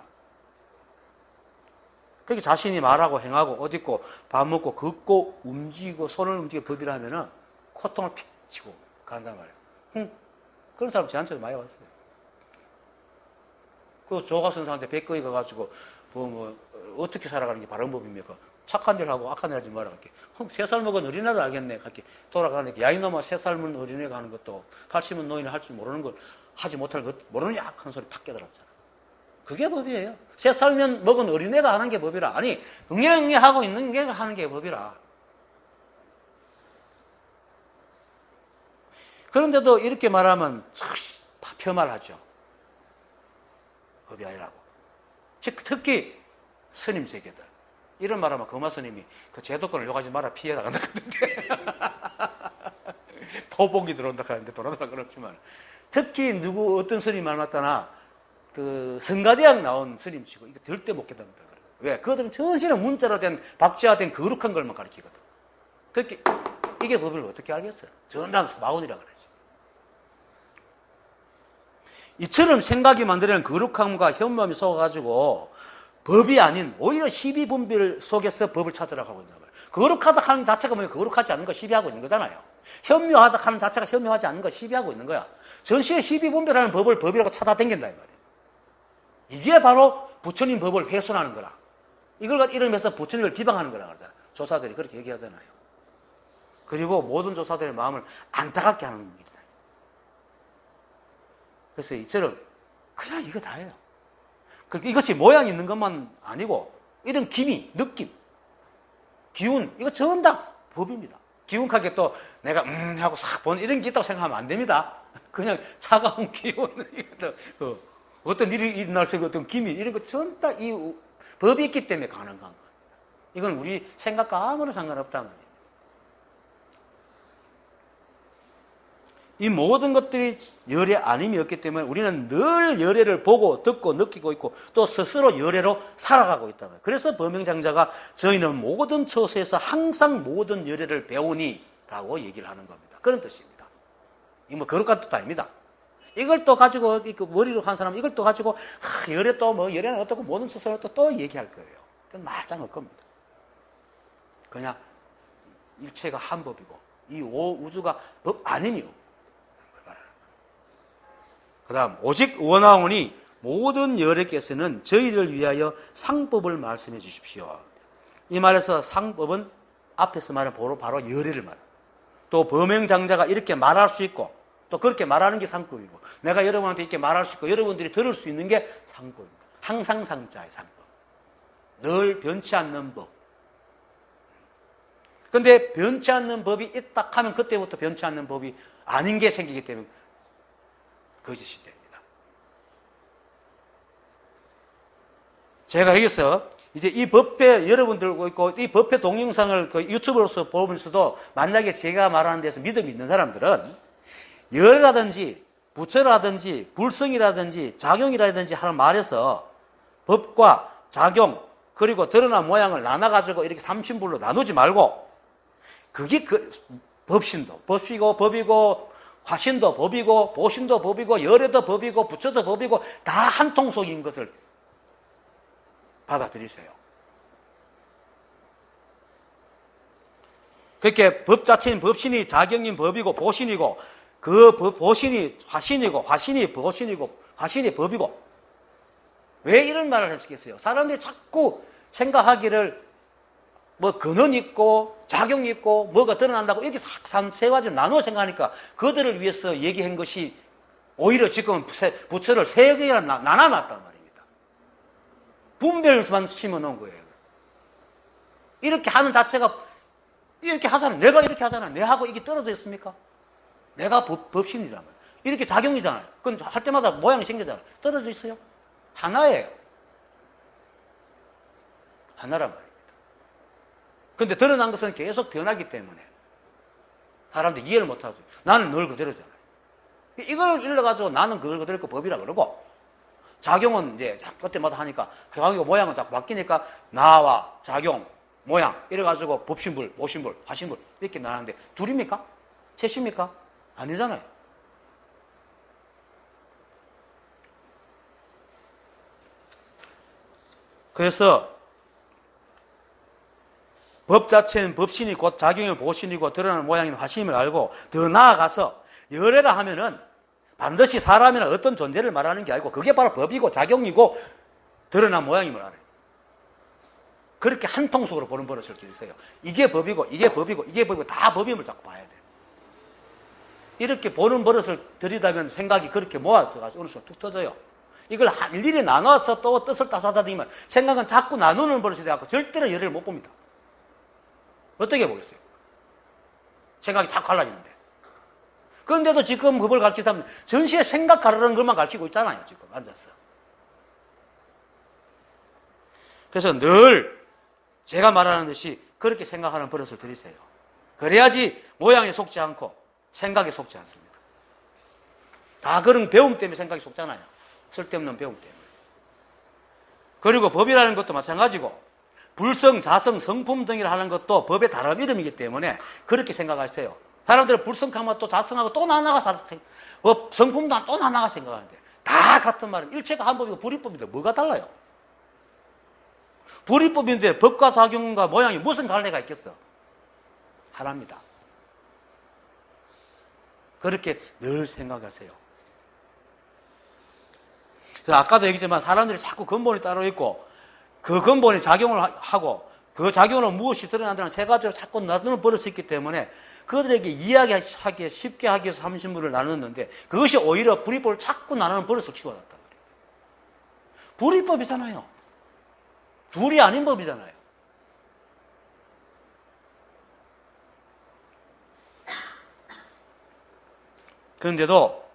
그렇게 자신이 말하고 행하고 어디 있고 밥 먹고 걷고 움직이고 손을 움직이고 법이라 하면은 고통을 픽 치고 간단 말이에요. 그런 사람 저한테도 많이 왔어요. 그 조가선생한테 백거이 가가지고 어떻게 살아가는 게 바른 법입니까? 착한 일 하고 악한 일 하지 마라. 3살 먹은 어린애도 알겠네. 돌아가는 게 야이놈아 3살 먹은 어린애가 하는 것도 80은 노인이 할 줄 모르는 걸 하지 못할 것 모르는 약한 소리 탁 깨달았잖아. 그게 법이에요. 3살면 먹은 어린애가 하는 게 법이라. 아니 응애응애 하고 있는 게 하는 게 법이라. 그런데도 이렇게 말하면 폄하하죠. 법이 아니라고. 특히 스님 세계들. 이런 말하면 금화 스님이 그 제도권을 욕하지 마라 피해 나간다 그러는데 포복이 들어온다 하는데 돌아다가 그렇지만 특히 어떤 스님 말 맞다나 그 성가대학 나온 스님 치고 이거 절대 못 깨닫는다 그래요. 왜? 그들은 전신에 문자로 된 박자된 거룩한 걸만 가르치거든. 그렇게 이게 법을 어떻게 알겠어요? 전당 마운이라 그러지. 이처럼 생각이 만드는 거룩함과 현무함이 속아가지고 법이 아닌 오히려 시비분별 속에서 법을 찾으라고 하고 있는 거예요. 거룩하다 하는 자체가 뭐예요? 거룩하지 않은 거 시비하고 있는 거잖아요. 현묘하다 하는 자체가 현묘하지 않은 거 시비하고 있는 거야. 전시에 시비분별하는 법을 법이라고 찾아당긴다 이 말이에요. 이게 바로 부처님 법을 훼손하는 거라. 이걸 이러면서 부처님을 비방하는 거라 그러잖아요. 조사들이 그렇게 얘기하잖아요. 그리고 모든 조사들의 마음을 안타깝게 하는 일이다. 그래서 이처럼 그냥 이거 다예요. 이것이 모양 있는 것만 아니고 이런 기미, 느낌, 기운 이거 전부 다 법입니다. 기운하게 또 내가 하고 싹 보는 이런 게 있다고 생각하면 안 됩니다. 그냥 차가운 기운, 어떤 일이 일어날 수 있는 어떤 기미 이런 거 전부 다 이 법이 있기 때문에 가능한 거예요. 이건 우리 생각과 아무런 상관없다는 거예요. 이 모든 것들이 열의 아님이 없기 때문에 우리는 늘 열애를 보고 듣고 느끼고 있고 또 스스로 열애로 살아가고 있다는 거예요. 그래서 범행장자가 저희는 모든 처소에서 항상 모든 열애를 배우니 라고 얘기를 하는 겁니다. 그런 뜻입니다. 이 뭐 그릇 뜻도 아닙니다. 이걸 또 가지고 머리로 한 사람은 이걸 또 가지고 열애 또 뭐 열애는 어떻고 모든 처소를 또 얘기할 거예요. 그건 말짱할 겁니다. 그냥 일체가 한 법이고 이 우주가 법 아님이요. 그 다음 오직 원하오니 모든 열애께서는 저희를 위하여 상법을 말씀해 주십시오. 이 말에서 상법은 앞에서 말한 바로 열애를 말해요. 또 범행장자가 이렇게 말할 수 있고 또 그렇게 말하는 게 상법이고 내가 여러분한테 이렇게 말할 수 있고 여러분들이 들을 수 있는 게 상법입니다. 항상 상자의 상법. 늘 변치 않는 법. 근데 변치 않는 법이 있다 하면 그때부터 변치 않는 법이 아닌 게 생기기 때문에 거짓이 됩니다. 제가 여기서 이제 이 법회 여러분들 있고 이 법회 동영상을 그 유튜브로서 보면서도 만약에 제가 말하는 데서 믿음이 있는 사람들은 열이라든지 부처라든지 불성이라든지 작용이라든지 하는 말에서 법과 작용 그리고 드러난 모양을 나눠가지고 이렇게 삼신불로 나누지 말고 그게 법신도 법이고 법이고 화신도 법이고 보신도 법이고 열애도 법이고 부처도 법이고 다 한 통속인 것을 받아들이세요. 그렇게 법 자체인 법신이 작용인 법이고 보신이고 그 보신이 화신이고 화신이 보신이고 화신이 법이고 왜 이런 말을 했겠어요? 사람들이 자꾸 생각하기를 뭐 근원 있고 작용이 있고 뭐가 드러난다고 이렇게 세 가지로 나누어 생각하니까 그들을 위해서 얘기한 것이 오히려 지금 부처를 세 개나 나눠놨단 말입니다. 분별만 심어놓은 거예요. 이렇게 하는 자체가 이렇게 하잖아요. 내가 이렇게 하잖아요. 내하고 이게 떨어져 있습니까? 내가 법신이잖아요. 이렇게 작용이잖아요. 그건 할 때마다 모양이 생기잖아요. 떨어져 있어요? 하나예요. 하나란 말이에요. 근데 드러난 것은 계속 변하기 때문에 사람들이 이해를 못하죠. 나는 늘 그대로잖아요. 이걸 일러가지고 나는 그걸 그대로 그 법이라 그러고 작용은 이제 그때마다 하니까 작용 모양은 자꾸 바뀌니까 나와 작용, 모양 이래가지고 법신불, 모신불, 화신불 이렇게 나누는데 둘입니까? 셋입니까? 아니잖아요. 그래서 법 자체는 법신이 곧 작용의 보신이고 드러나는 모양인 화신임을 알고 더 나아가서 열애라 하면은 반드시 사람이나 어떤 존재를 말하는 게 아니고 그게 바로 법이고 작용이고 드러난 모양임을 알아요. 그렇게 한 통속으로 보는 버릇을 기르세요. 이게 법이고 이게 법이고 이게 법이고 다 법임을 자꾸 봐야 돼요. 이렇게 보는 버릇을 들이다면 생각이 그렇게 모아서 어느 순간 툭 터져요. 이걸 일일이 나눠서 또 뜻을 따사다니면 생각은 자꾸 나누는 버릇이 돼갖고 절대로 열을 못 봅니다. 어떻게 보겠어요? 생각이 자꾸 갈라지는데. 그런데도 지금 법을 가르치다 전시에 생각 가르는 것만 가르치고 있잖아요. 지금 앉아서. 그래서 늘 제가 말하는 듯이 그렇게 생각하는 버릇을 들이세요. 그래야지 모양에 속지 않고 생각에 속지 않습니다. 다 그런 배움 때문에 생각이 속잖아요. 쓸데없는 배움 때문에. 그리고 법이라는 것도 마찬가지고 불성, 자성, 성품 등이라 하는 것도 법의 다른 이름이기 때문에 그렇게 생각하세요. 사람들은 불성하면 또 자성하고 또 나눠가 성품도 또 나눠가 생각하는데 다 같은 말은 일체가 한 법이고 불이법인데 뭐가 달라요? 불이법인데 법과 작용과 모양이 무슨 관계가 있겠어? 하나입니다. 그렇게 늘 생각하세요. 아까도 얘기했지만 사람들이 자꾸 근본이 따로 있고 그 근본이 작용을 하고 그 작용으로 무엇이 드러난다는 세 가지로 자꾸 나누는 버릇이 있기 때문에 그들에게 이야기하기 쉽게 하기 위해서 삼신물을 나눴는데 그것이 오히려 불이법을 자꾸 나누는 버릇을 키워놨단 말이에요. 불이법이잖아요. 둘이 아닌 법이잖아요. 그런데도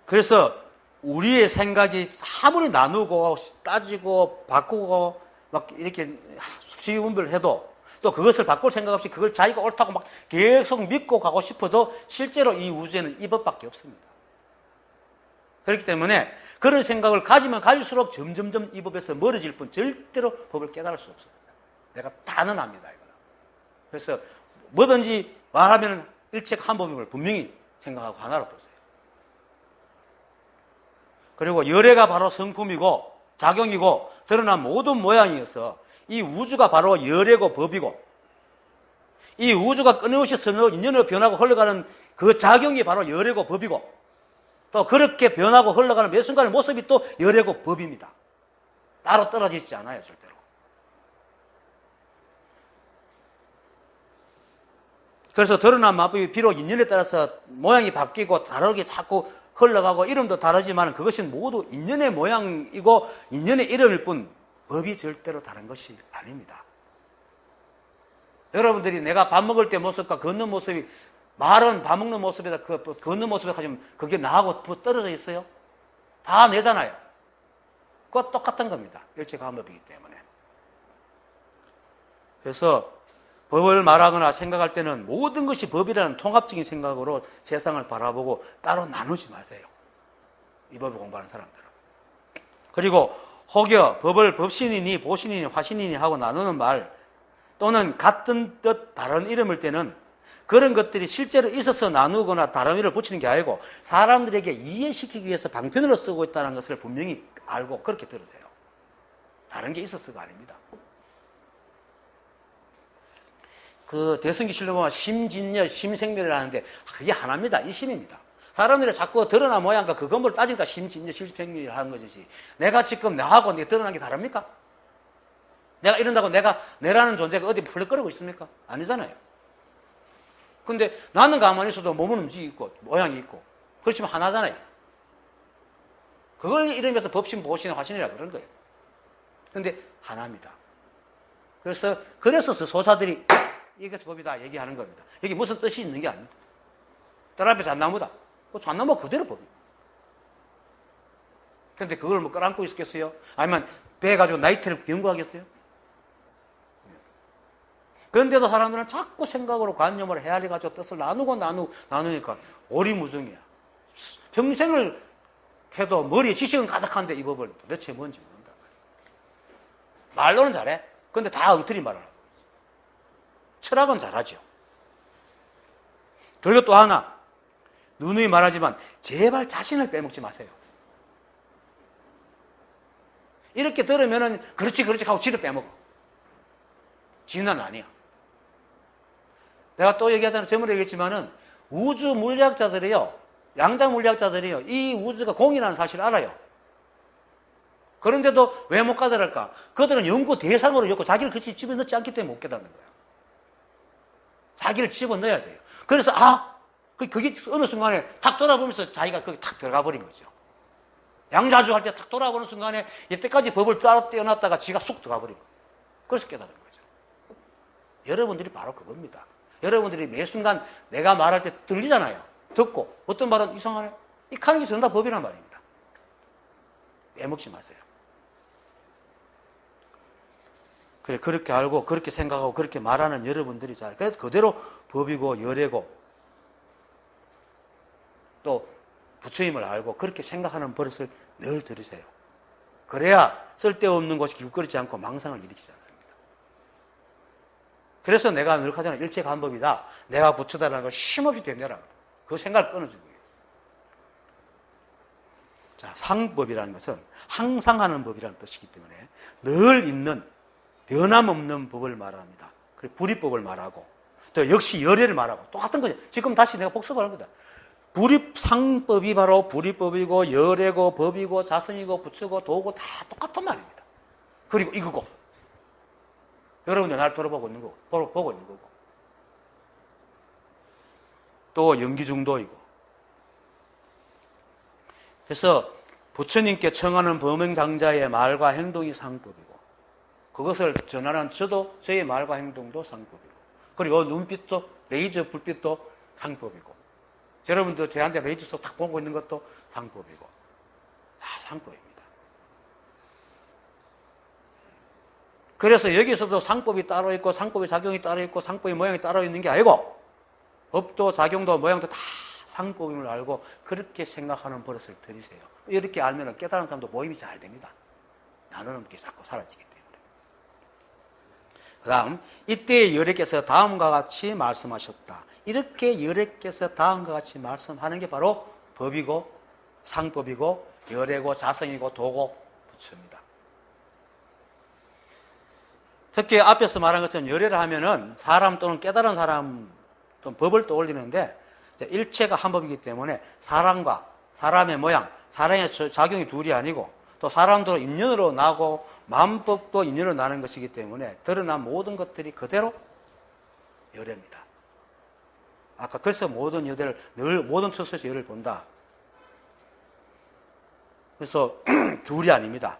그래서 우리의 생각이 아무리 나누고 따지고 바꾸고 막 이렇게 수시 분별해도 또 그것을 바꿀 생각 없이 그걸 자기가 옳다고 막 계속 믿고 가고 싶어도 실제로 이 우주에는 이 법밖에 없습니다. 그렇기 때문에 그런 생각을 가지면 가질수록 점점점 이 법에서 멀어질 뿐 절대로 법을 깨달을 수 없습니다. 내가 단언합니다. 이거는. 그래서 뭐든지 말하면 일체가 한 법임을 분명히 생각하고 하나로 보세요. 그리고 열애가 바로 성품이고 작용이고 드러난 모든 모양이어서 이 우주가 바로 열애고 법이고 이 우주가 끊임없이 서로 인연으로 변하고 흘러가는 그 작용이 바로 열애고 법이고 또 그렇게 변하고 흘러가는 매 순간의 모습이 또 열애고 법입니다. 따로 떨어져 있지 않아요. 절대로. 그래서 드러난 마법이 비록 인연에 따라서 모양이 바뀌고 다르게 자꾸 흘러가고 이름도 다르지만 그것은 모두 인연의 모양이고 인연의 이름일 뿐 법이 절대로 다른 것이 아닙니다. 여러분들이 내가 밥 먹을 때 모습과 걷는 모습이 말은 밥 먹는 모습에다 걷는 모습에 가지면 그게 나하고 떨어져 있어요? 다 내잖아요. 그거 똑같은 겁니다. 일체감업이기 때문에. 그래서 법을 말하거나 생각할 때는 모든 것이 법이라는 통합적인 생각으로 세상을 바라보고 따로 나누지 마세요. 이 법을 공부하는 사람들은. 그리고 혹여 법을 법신이니 보신이니 화신이니 하고 나누는 말 또는 같은 뜻 다른 이름일 때는 그런 것들이 실제로 있어서 나누거나 다른 이름을 붙이는 게 아니고 사람들에게 이해시키기 위해서 방편으로 쓰고 있다는 것을 분명히 알고 그렇게 들으세요. 다른 게 있어서가 아닙니다. 그 대승기 실로 보면 심진열, 심생멸을 하는데 그게 하나입니다. 이 심입니다. 사람들이 자꾸 드러난 모양과 그 건물을 따지니까 심진열, 심생멸을 하는 것이지 내가 지금 나하고 내가 드러난 게 다릅니까? 내가 이런다고 내라는 존재가 어디 펄럭거리고 있습니까? 아니잖아요. 근데 나는 가만히 있어도 몸은 움직이고 모양이 있고 그렇지만 하나잖아요. 그걸 이름에서 법신, 보신, 화신이라 그런 거예요. 근데 하나입니다. 그래서 소사들이 이것이 법이다 얘기하는 겁니다. 여기 무슨 뜻이 있는 게 아닙니다. 딸 앞에 잣나무다. 그 잣나무가 그대로 법입니다. 근데 그걸 뭐 끌안고 있겠어요? 아니면 배 가지고 나이트를 연구하겠어요? 그런데도 사람들은 자꾸 생각으로 관념을 헤아려가지고 뜻을 나누니까 오리무중이야. 평생을 해도 머리에 지식은 가득한데 이 법을 도대체 뭔지 모른다. 말로는 잘해. 근데 다 엉터리 말을 하고. 철학은 잘하죠. 그리고 또 하나, 누누이 말하지만 제발 자신을 빼먹지 마세요. 이렇게 들으면은 그렇지 하고 지를 빼먹어. 지는 아니야. 내가 또 얘기하잖아. 저번에 얘기했지만은 우주 물리학자들이요, 양자 물리학자들이요, 이 우주가 공이라는 사실을 알아요. 그런데도 왜 못 깨달을까? 그들은 연구 대상으로 엮고 자기를 그치 집어넣지 않기 때문에 못 깨닫는 거예요. 자기를 집어넣어야 돼요. 그래서 그게 어느 순간에 탁 돌아보면서 자기가 거기 탁 들어가 버린 거죠. 양자주 할 때 탁 돌아보는 순간에 이때까지 법을 쫙 떼어놨다가 지가 쑥 들어가 버린 거예요. 그래서 깨달은 거죠. 여러분들이 바로 그겁니다. 여러분들이 매 순간 내가 말할 때 들리잖아요. 듣고 어떤 말은 이상하네. 이 카네기 정답 법이란 말입니다. 빼먹지 마세요. 그래, 그렇게 알고 그렇게 생각하고 그렇게 말하는 여러분들이 잘 그대로 법이고 열애고 또 부처임을 알고 그렇게 생각하는 버릇을 늘 들으세요. 그래야 쓸데없는 것이 기웃거리지 않고 망상을 일으키지 않습니다. 그래서 내가 늘 하잖아요. 일체간법이다. 내가 부처다라는 걸 쉼없이 되뇌라. 그 생각을 끊어주고 있어요. 자, 상법이라는 것은 항상 하는 법이라는 뜻이기 때문에 늘 있는 변함없는 법을 말합니다. 그리고 불이법을 말하고 또 역시 열애를 말하고 똑같은 거죠. 지금 다시 내가 복습하는 거다. 불입상법이 바로 불이법이고 열애고 법이고 자성이고 부처고 도고 다 똑같은 말입니다. 그리고 이거고 여러분들 나를 돌아보고 있는 거고 보고 있는 거고 또 연기중도이고 그래서 부처님께 청하는 범행장자의 말과 행동이 상법이고 그것을 전하는 저의 말과 행동도 상법이고 그리고 눈빛도 레이저 불빛도 상법이고 여러분도 저한테 레이저 속 탁 보고 있는 것도 상법이고 다 상법입니다. 그래서 여기서도 상법이 따로 있고 상법의 작용이 따로 있고 상법의 모양이 따로 있는 게 아니고 법도 작용도 모양도 다 상법임을 알고 그렇게 생각하는 버릇을 들이세요. 이렇게 알면 깨달은 사람도 모임이 잘 됩니다. 나누는 게 자꾸 사라지기 때문에. 그 다음 이때 여래께서 다음과 같이 말씀하셨다. 이렇게 여래께서 다음과 같이 말씀하는 게 바로 법이고 상법이고 열애고 자성이고 도고 부처입니다. 특히 앞에서 말한 것처럼 열애를 하면은 사람 또는 깨달은 사람 또는 법을 떠올리는데 일체가 한 법이기 때문에 사람과 사람의 모양, 사람의 작용이 둘이 아니고 또 사람도 인연으로 나고 만법도 인연으로 나는 것이기 때문에 드러난 모든 것들이 그대로 열애입니다. 아까 그래서 모든 여대를 늘 모든 처소에서 열을 본다. 그래서 둘이 아닙니다.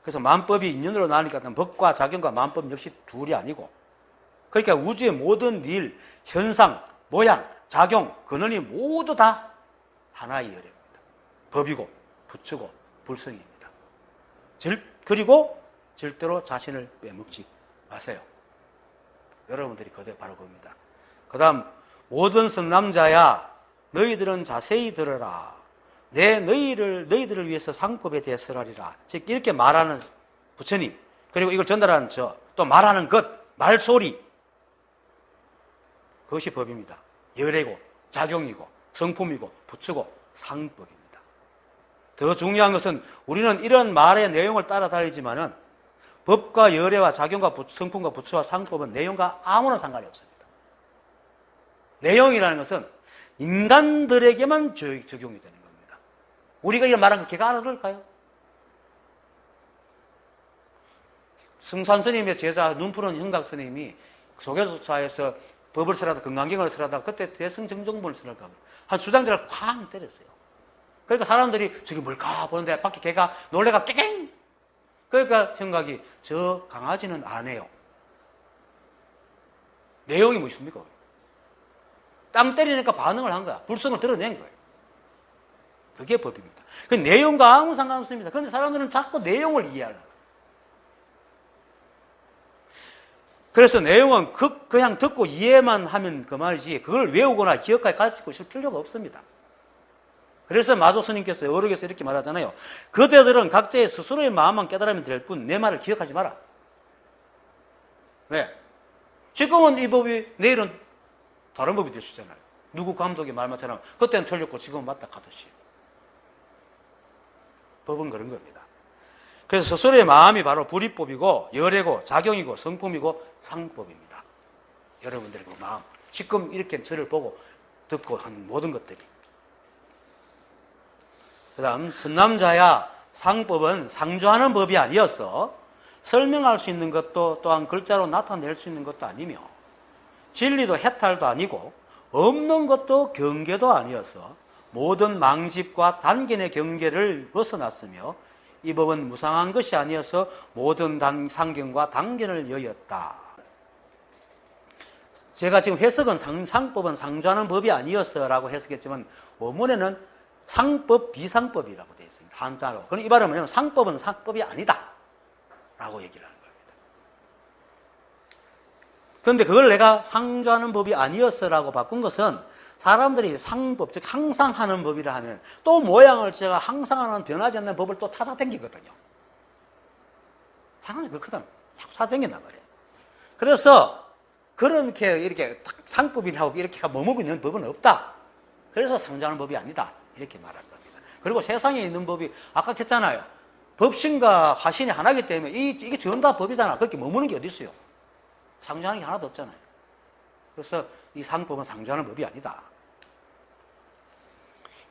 그래서 만법이 인연으로 나니까 법과 작용과 만법 역시 둘이 아니고 그러니까 우주의 모든 일, 현상, 모양, 작용, 근원이 모두 다 하나의 열애입니다. 법이고 부처고 불성입니다. 그리고 절대로 자신을 빼먹지 마세요. 여러분들이 그대로 바로 그겁니다. 그 다음 모든 선남자야 너희들은 자세히 들어라. 너희들을 위해서 상법에 대해 설하리라. 즉 이렇게 말하는 부처님 그리고 이걸 전달하는 또 말하는 것 말소리 그것이 법입니다. 열애고 작용이고 성품이고 부처고 상법입니다. 더 중요한 것은 우리는 이런 말의 내용을 따라다니지만은 법과 열애와 작용과 성품과 부처와 상법은 내용과 아무런 상관이 없습니다. 내용이라는 것은 인간들에게만 적용이 되는 겁니다. 우리가 이런 말한 거 걔가 알아들을까요? 승산 스님의 제자 눈푸른 형각 스님이 조계수사에서 법을 쓰라다 건강경을 쓰라다 그때 대승정정본을 쓰라고 한 주장자를 쾅 때렸어요. 그러니까 사람들이 저기 뭘까 보는데 밖에 걔가 놀래가 깨갱. 그러니까 형각이 저 강아지는 안 해요. 내용이 뭐 있습니까? 땅 때리니까 반응을 한 거야. 불성을 드러낸 거예요. 그게 법입니다. 그 내용과 아무 상관없습니다. 그런데 사람들은 자꾸 내용을 이해하려고. 그래서 내용은 그냥 듣고 이해만 하면 그만이지 그걸 외우거나 기억하게 가르치고 있을 필요가 없습니다. 그래서 마조 스님께서 어록에서 이렇게 말하잖아요. 그대들은 각자의 스스로의 마음만 깨달으면 될 뿐 내 말을 기억하지 마라. 왜? 지금은 이 법이 내일은 다른 법이 될 수 있잖아요. 누구 감독의 말만처럼 그때는 틀렸고 지금은 맞다 하듯이. 법은 그런 겁니다. 그래서 스스로의 마음이 바로 불이법이고 열애고 작용이고 성품이고 상법입니다. 여러분들의 그 마음. 지금 이렇게 저를 보고 듣고 하는 모든 것들이. 그 다음, 선남자야 상법은 상주하는 법이 아니어서 설명할 수 있는 것도 또한 글자로 나타낼 수 있는 것도 아니며 진리도 해탈도 아니고 없는 것도 경계도 아니어서 모든 망집과 단견의 경계를 벗어났으며 이 법은 무상한 것이 아니어서 모든 상견과 단견을 여였다. 제가 지금 해석은 상법은 상주하는 법이 아니어서 라고 해석했지만 원문에는 상법, 비상법이라고 되어 있습니다. 한자로. 그럼 이 말은 뭐냐면 상법은 상법이 아니다 라고 얘기를 하는 겁니다. 그런데 그걸 내가 상주하는 법이 아니어서 라고 바꾼 것은 사람들이 상법, 즉 항상 하는 법이라 하면 또 모양을 제가 항상 하는 변하지 않는 법을 또 찾아다니거든요. 사람들이 그렇거든. 자꾸 찾아다닌단 말이에요. 그래서 그렇게 이렇게 상법이라고 이렇게 머물고 있는 법은 없다. 그래서 상주하는 법이 아니다. 이렇게 말한 겁니다. 그리고 세상에 있는 법이 아까 했잖아요. 법신과 화신이 하나이기 때문에 이게 전부 다 법이잖아. 그렇게 머무는 게 어디 있어요? 상주하는 게 하나도 없잖아요. 그래서 이 상법은 상주하는 법이 아니다.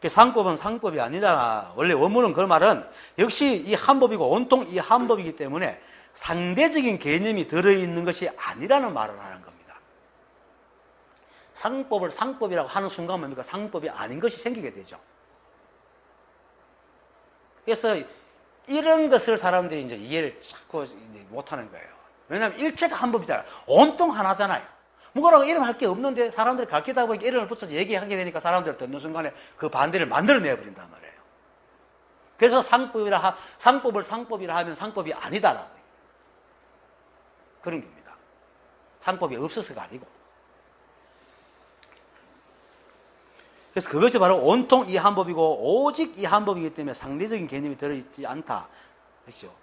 상법은 상법이 아니다. 원래 원문은 그 말은 역시 이 한법이고 온통 이 한법이기 때문에 상대적인 개념이 들어있는 것이 아니라는 말을 하는 겁니다. 상법을 상법이라고 하는 순간 뭡니까? 상법이 아닌 것이 생기게 되죠. 그래서 이런 것을 사람들이 이제 이해를 자꾸 못하는 거예요. 왜냐하면 일체가 한법이잖아요. 온통 하나잖아요. 뭐라고 이름할 게 없는데 사람들이 가르치다 보니까 이름을 붙여서 얘기하게 되니까 사람들이 듣는 순간에 그 반대를 만들어내버린단 말이에요. 그래서 상법을 상법이라 하면 상법이 아니다라고 해요. 그런 겁니다. 상법이 없어서가 아니고. 그래서 그것이 바로 온통 이 한법이고 오직 이 한법이기 때문에 상대적인 개념이 들어있지 않다. 그렇죠?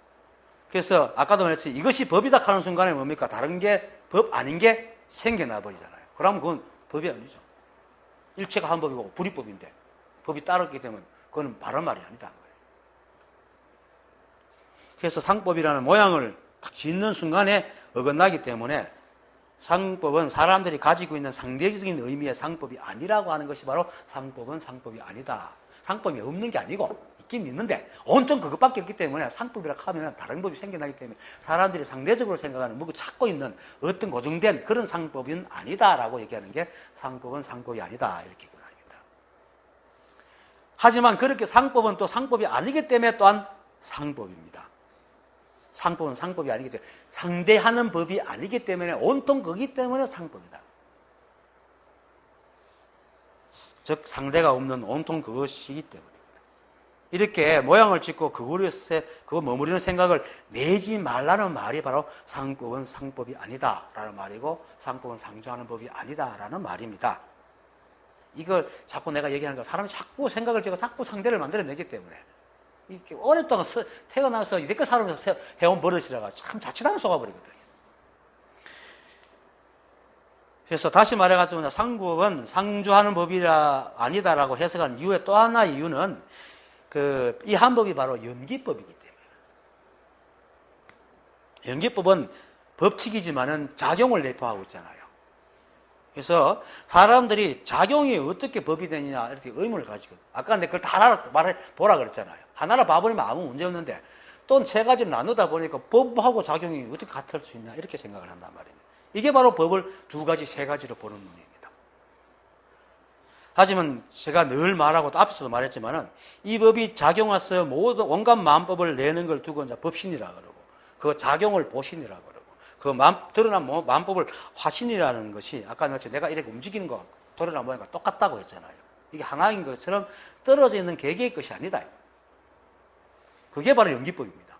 그래서 아까도 말했듯이 이것이 법이다 하는 순간에 뭡니까? 다른 게 법 아닌 게 생겨나 버리잖아요. 그러면 그건 법이 아니죠. 일체가 한법이고 불이법인데 법이 따랐기 때문에 그건 바른 말이 아니다. 그래서 상법이라는 모양을 딱 짓는 순간에 어긋나기 때문에 상법은 사람들이 가지고 있는 상대적인 의미의 상법이 아니라고 하는 것이 바로 상법은 상법이 아니다. 상법이 없는 게 아니고 있긴 있는데 온통 그것밖에 없기 때문에 상법이라 하면 다른 법이 생겨나기 때문에 사람들이 상대적으로 생각하는 뭐 찾고 있는 어떤 고정된 그런 상법은 아니다라고 얘기하는 게 상법은 상법이 아니다 이렇게 얘기합니다. 하지만 그렇게 상법은 또 상법이 아니기 때문에 또한 상법입니다. 상법은 상법이 아니겠죠. 상대하는 법이 아니기 때문에 온통 거기 때문에 상법이다. 즉 상대가 없는 온통 그것이기 때문입니다. 이렇게 모양을 짓고 그거 머무르는 생각을 내지 말라는 말이 바로 상법은 상법이 아니다라는 말이고 상법은 상주하는 법이 아니다라는 말입니다. 이걸 자꾸 내가 얘기하는 거 사람이 자꾸 생각을 제가 자꾸 상대를 만들어내기 때문에 이렇게 오랫동안 태어나서 이렇게 살아면서 해온 버릇이라가 참 자칫하면 속아버리거든요. 그래서 다시 말해가지고 상법은 상주하는 법이라 아니다라고 해석한 이유의 또 하나의 이유는 이 한법이 바로 연기법이기 때문에. 연기법은 법칙이지만은 작용을 내포하고 있잖아요. 그래서 사람들이 작용이 어떻게 법이 되느냐 이렇게 의문을 가지거든요. 아까 내가 그걸 다 하나로 말해보라 그랬잖아요. 하나로 봐버리면 아무 문제 없는데 또 세 가지로 나누다 보니까 법하고 작용이 어떻게 같을 수 있냐 이렇게 생각을 한단 말입니다. 이게 바로 법을 두 가지, 세 가지로 보는 눈입니다. 하지만 제가 늘 말하고 또 앞에서도 말했지만은 이 법이 작용해서 모든 온갖 만법을 내는 걸 두고 이제 법신이라 그러고 그 작용을 보신이라 그러고 그 드러난 만법을 화신이라는 것이 아까 내가 이렇게 움직이는 거 드러난 모양과 똑같다고 했잖아요. 이게 하나인 것처럼 떨어져 있는 개개의 것이 아니다. 그게 바로 연기법입니다.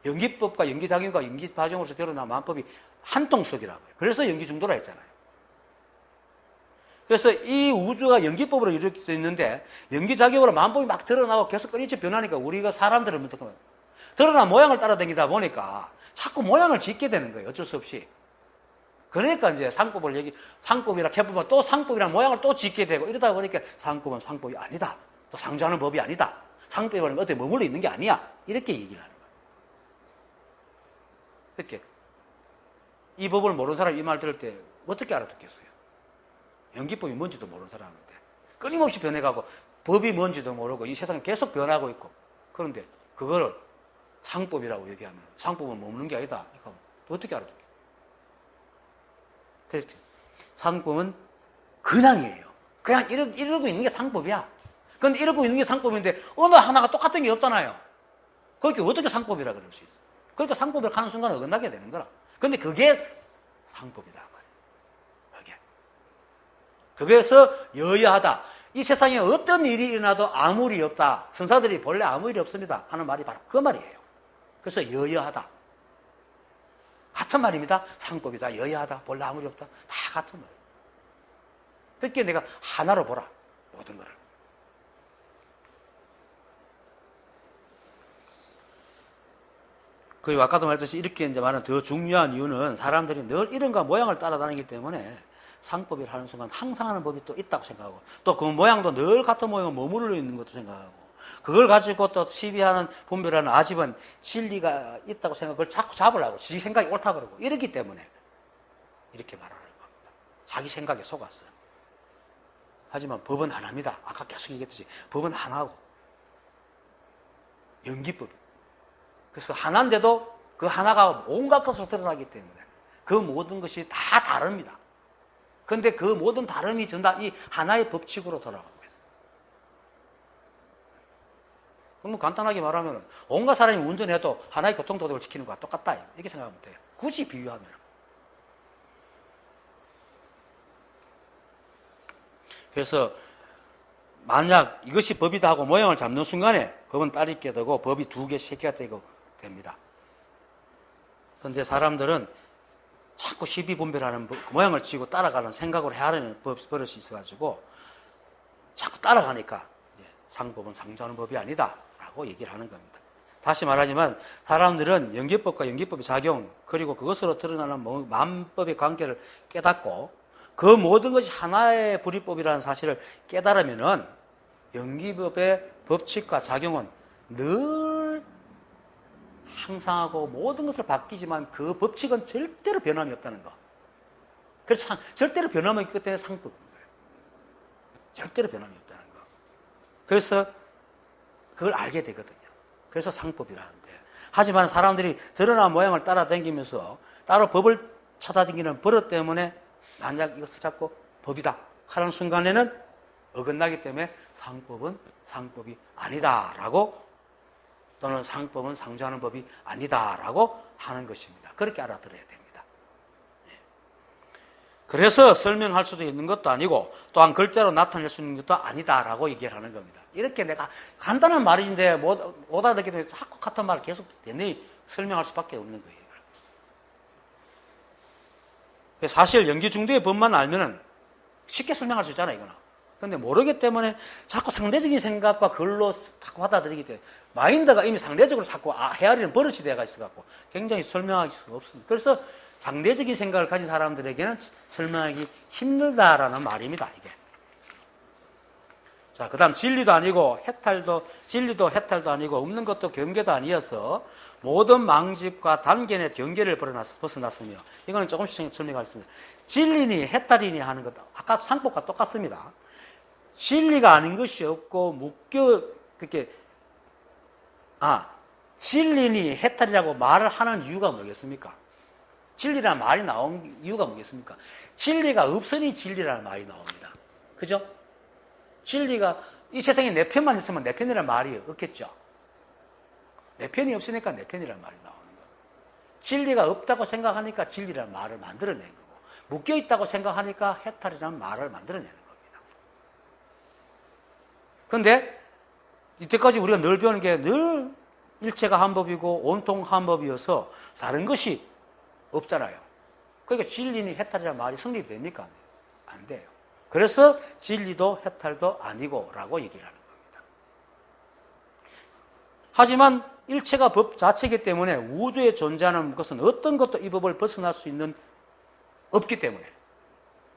연기법과 연기작용과 연기작용으로서 드러난 만법이 한통속이라고요. 그래서 연기중도라 했잖아요. 그래서 이 우주가 연기법으로 이루어져 있는데 연기작용으로 만법이 막 드러나고 계속 끊임없이 변하니까 우리가 사람들은 드러난 모양을 따라다니다 보니까 자꾸 모양을 짓게 되는 거예요. 어쩔 수 없이. 그러니까 이제 상법이라 해보면 또 상법이란 모양을 또 짓게 되고 이러다 보니까 상법은 상법이 아니다. 또 상주하는 법이 아니다. 상법이라는 건 어떻게 머물러 있는 게 아니야. 이렇게 얘기를 하는 거예요. 이렇게. 이 법을 모르는 사람이 이 말 들을 때 어떻게 알아듣겠어요? 연기법이 뭔지도 모르는 사람인데 끊임없이 변해가고 법이 뭔지도 모르고 이 세상이 계속 변하고 있고 그런데 그거를 상법이라고 얘기하면 상법은 머무는 게 아니다. 이거 어떻게 알아듣게? 그렇지. 상법은 그냥이에요. 그냥 이러고 있는 게 상법이야. 근데 이러고 있는 게 상법인데 어느 하나가 똑같은 게 없잖아요. 그렇게 어떻게 상법이라 그럴 수 있어? 그러니까 상법을 하는 순간 어긋나게 되는 거라. 근데 그게 상법이다. 그게. 그래서 여여하다. 이 세상에 어떤 일이 일어나도 아무 일이 없다. 선사들이 본래 아무 일이 없습니다. 하는 말이 바로 그 말이에요. 그래서 여여하다. 같은 말입니다. 상법이다. 여여하다. 본래 아무 일이 없다. 다 같은 말이에요. 그렇게 내가 하나로 보라. 모든 거를. 그리고 아까도 말했듯이 이렇게 이제 말하는 더 중요한 이유는 사람들이 늘 이름과 모양을 따라다니기 때문에 상법을 하는 순간 항상 하는 법이 또 있다고 생각하고 또 그 모양도 늘 같은 모양을 머무르고 있는 것도 생각하고 그걸 가지고 또 시비하는 분별하는 아집은 진리가 있다고 생각하고 그걸 자꾸 잡으려고 지 생각이 옳다 그러고 이렇기 때문에 이렇게 말하는 겁니다. 자기 생각에 속았어요. 하지만 법은 하나입니다. 아까 계속 얘기했듯이 법은 하나고 연기법. 그래서 하나인데도 그 하나가 온갖 것으로 드러나기 때문에 그 모든 것이 다 다릅니다. 그런데 그 모든 다름이 전다 이 하나의 법칙으로 돌아갑니다. 그럼 간단하게 말하면 온갖 사람이 운전해도 하나의 교통도덕을 지키는 것과 똑같다. 이렇게 생각하면 돼요. 굳이 비유하면. 그래서 만약 이것이 법이다 하고 모양을 잡는 순간에 법은 따르게 되고 법이 2개, 3개가 되고 됩니다. 그런데 사람들은 자꾸 시비분별하는 모양을 치고 따라가는 생각으로 헤아리는 버릇이 있어가지고 자꾸 따라가니까 상법은 상주하는 법이 아니다 라고 얘기를 하는 겁니다. 다시 말하지만 사람들은 연기법과 연기법의 작용 그리고 그것으로 드러나는 만법의 관계를 깨닫고 그 모든 것이 하나의 불이법이라는 사실을 깨달으면은 연기법의 법칙과 작용은 늘 항상하고 모든 것을 바뀌지만 그 법칙은 절대로 변함이 없다는 거. 그래서 절대로 변함이 없기 때문에 상법인 거예요. 절대로 변함이 없다는 거. 그래서 그걸 알게 되거든요. 그래서 상법이라는데. 하지만 사람들이 드러난 모양을 따라다니면서 따로 법을 찾아다니는 버릇 때문에 만약 이것을 잡고 법이다 하는 순간에는 어긋나기 때문에 상법은 상법이 아니다라고 또는 상법은 상주하는 법이 아니다라고 하는 것입니다. 그렇게 알아들어야 됩니다. 그래서 설명할 수도 있는 것도 아니고 또한 글자로 나타낼 수 있는 것도 아니다라고 얘기를 하는 겁니다. 이렇게 내가 간단한 말인데 못 알아듣게 되면 자꾸 같은 말을 계속 내내 설명할 수밖에 없는 거예요. 사실 연기중도의 법만 알면은 쉽게 설명할 수 있잖아요, 이거는. 그런데 모르기 때문에 자꾸 상대적인 생각과 글로 자꾸 받아들이기 때문에 마인드가 이미 상대적으로 자꾸 헤아리는 버릇이 되어가 있어갖고 굉장히 설명하기 수가 없습니다. 그래서 상대적인 생각을 가진 사람들에게는 설명하기 힘들다라는 말입니다, 이게. 자, 그 다음 진리도 아니고 진리도 해탈도 아니고 없는 것도 경계도 아니어서 모든 망집과 단견의 경계를 벗어났으며 이거는 조금씩 설명하겠습니다. 진리니 해탈이니 하는 것 아까 상법과 똑같습니다. 진리가 아닌 것이 없고 진리니 해탈이라고 말을 하는 이유가 뭐겠습니까? 진리라는 말이 나온 이유가 뭐겠습니까? 진리가 없으니 진리라는 말이 나옵니다. 그죠? 진리가 이 세상에 내 편만 있으면 내 편이라는 말이 없겠죠. 내 편이 없으니까 내 편이라는 말이 나오는 거예요. 진리가 없다고 생각하니까 진리라는 말을 만들어낸 거고 묶여있다고 생각하니까 해탈이라는 말을 만들어내는 겁니다. 그런데 이때까지 우리가 늘 배우는 게 늘 일체가 한 법이고 온통 한 법이어서 다른 것이 없잖아요. 그러니까 진리니 해탈이라는 말이 성립됩니까? 안 돼요. 그래서 진리도 해탈도 아니고 라고 얘기를 하는 겁니다. 하지만 일체가 법 자체이기 때문에 우주에 존재하는 것은 어떤 것도 이 법을 벗어날 수 있는 없기 때문에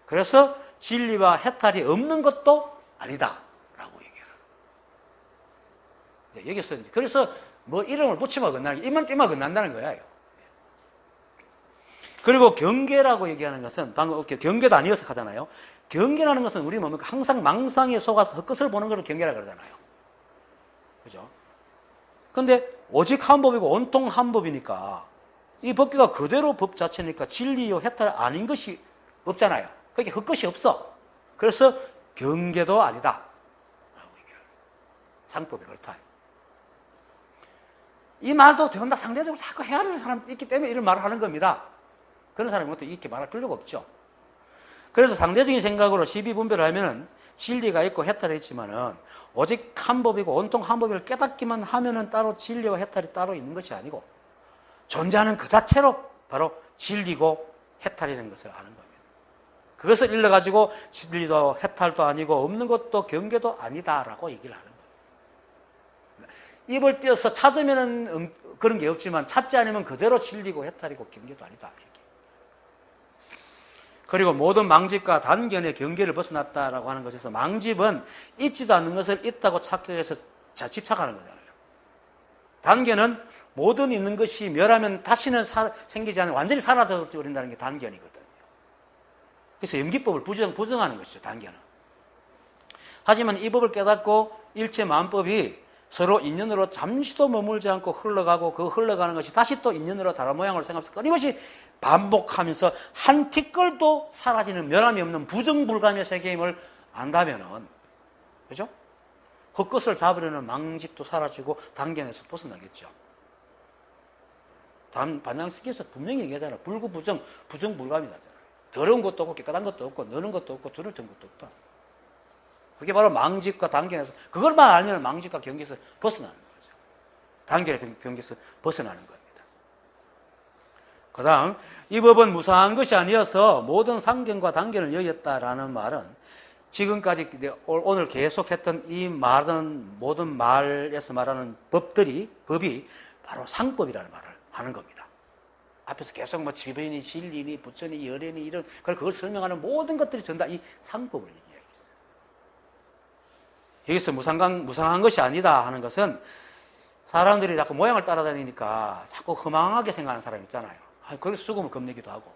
그래서 진리와 해탈이 없는 것도 아니다 라고 얘기해요. 여기서 그래서 뭐 이름을 붙이면 어긋나는 이만 띄면 어긋난다는 거예요. 그리고 경계라고 얘기하는 것은 방금 경계도 아니어서 하잖아요. 경계라는 것은 우리 뭡니까? 항상 망상에 속아서 헛것을 보는 것을 경계라 그러잖아요. 그죠? 근데 오직 한 법이고 온통 한 법이니까 이 법규가 그대로 법 자체니까 진리요 해탈 아닌 것이 없잖아요. 그게 헛것이 없어. 그래서 경계도 아니다 라고 얘기해요. 상법이 그렇다. 이 말도 전부 다 상대적으로 자꾸 헤아리는 사람이 있기 때문에 이런 말을 하는 겁니다. 그런 사람이 또 이렇게 말할 필요가 없죠. 그래서 상대적인 생각으로 시비분별을 하면은 진리가 있고 해탈이 있지만은 오직 한 법이고 온통 한 법을 깨닫기만 하면은 따로 진리와 해탈이 따로 있는 것이 아니고 존재하는 그 자체로 바로 진리고 해탈이라는 것을 아는 겁니다. 그것을 일러가지고 진리도 해탈도 아니고 없는 것도 경계도 아니다라고 얘기를 하는 거예요. 입을 띄어서 찾으면은 그런 게 없지만 찾지 않으면 그대로 진리고 해탈이고 경계도 아니다. 이렇게. 그리고 모든 망집과 단견의 경계를 벗어났다라고 하는 것에서 망집은 있지도 않는 것을 있다고 착각해서 집착하는 거잖아요. 단견은 모든 있는 것이 멸하면 다시는 생기지 않는 완전히 사라져 버린다는 게 단견이거든요. 그래서 연기법을 부정하는 것이죠. 단견은. 하지만 이 법을 깨닫고 일체 만법이 서로 인연으로 잠시도 머물지 않고 흘러가고 그 흘러가는 것이 다시 또 인연으로 다른 모양으로 생각해서 끊임없이 반복하면서 한 티끌도 사라지는 멸함이 없는 부정불감의 세계임을 안다면은, 그죠? 헛것을 잡으려는 망집도 사라지고 단견에서 벗어나겠죠. 반향스키에서 분명히 얘기하잖아요. 불구부정, 부정불감이라잖아요. 더러운 것도 없고 깨끗한 것도 없고 너는 것도 없고 줄을 든 것도 없다. 그게 바로 망집과 단견에서, 그걸만 알면 망집과 경계에서 벗어나는 거죠. 단견의 경계에서 벗어나는 겁니다. 그 다음, 이 법은 무상한 것이 아니어서 모든 상견과 단견을 여였다라는 말은 지금까지 오늘 계속했던 이 모든 말에서 말하는 법이 바로 상법이라는 말을 하는 겁니다. 앞에서 계속 뭐 지변이, 진리니, 부처니, 열애니 이런 그걸 설명하는 모든 것들이 전부 다 이 상법을 얘기하고 있어요. 여기서 무상한 것이 아니다 하는 것은 사람들이 자꾸 모양을 따라다니니까 자꾸 허망하게 생각하는 사람 있잖아요. 그래서 수금을 겁내기도 하고.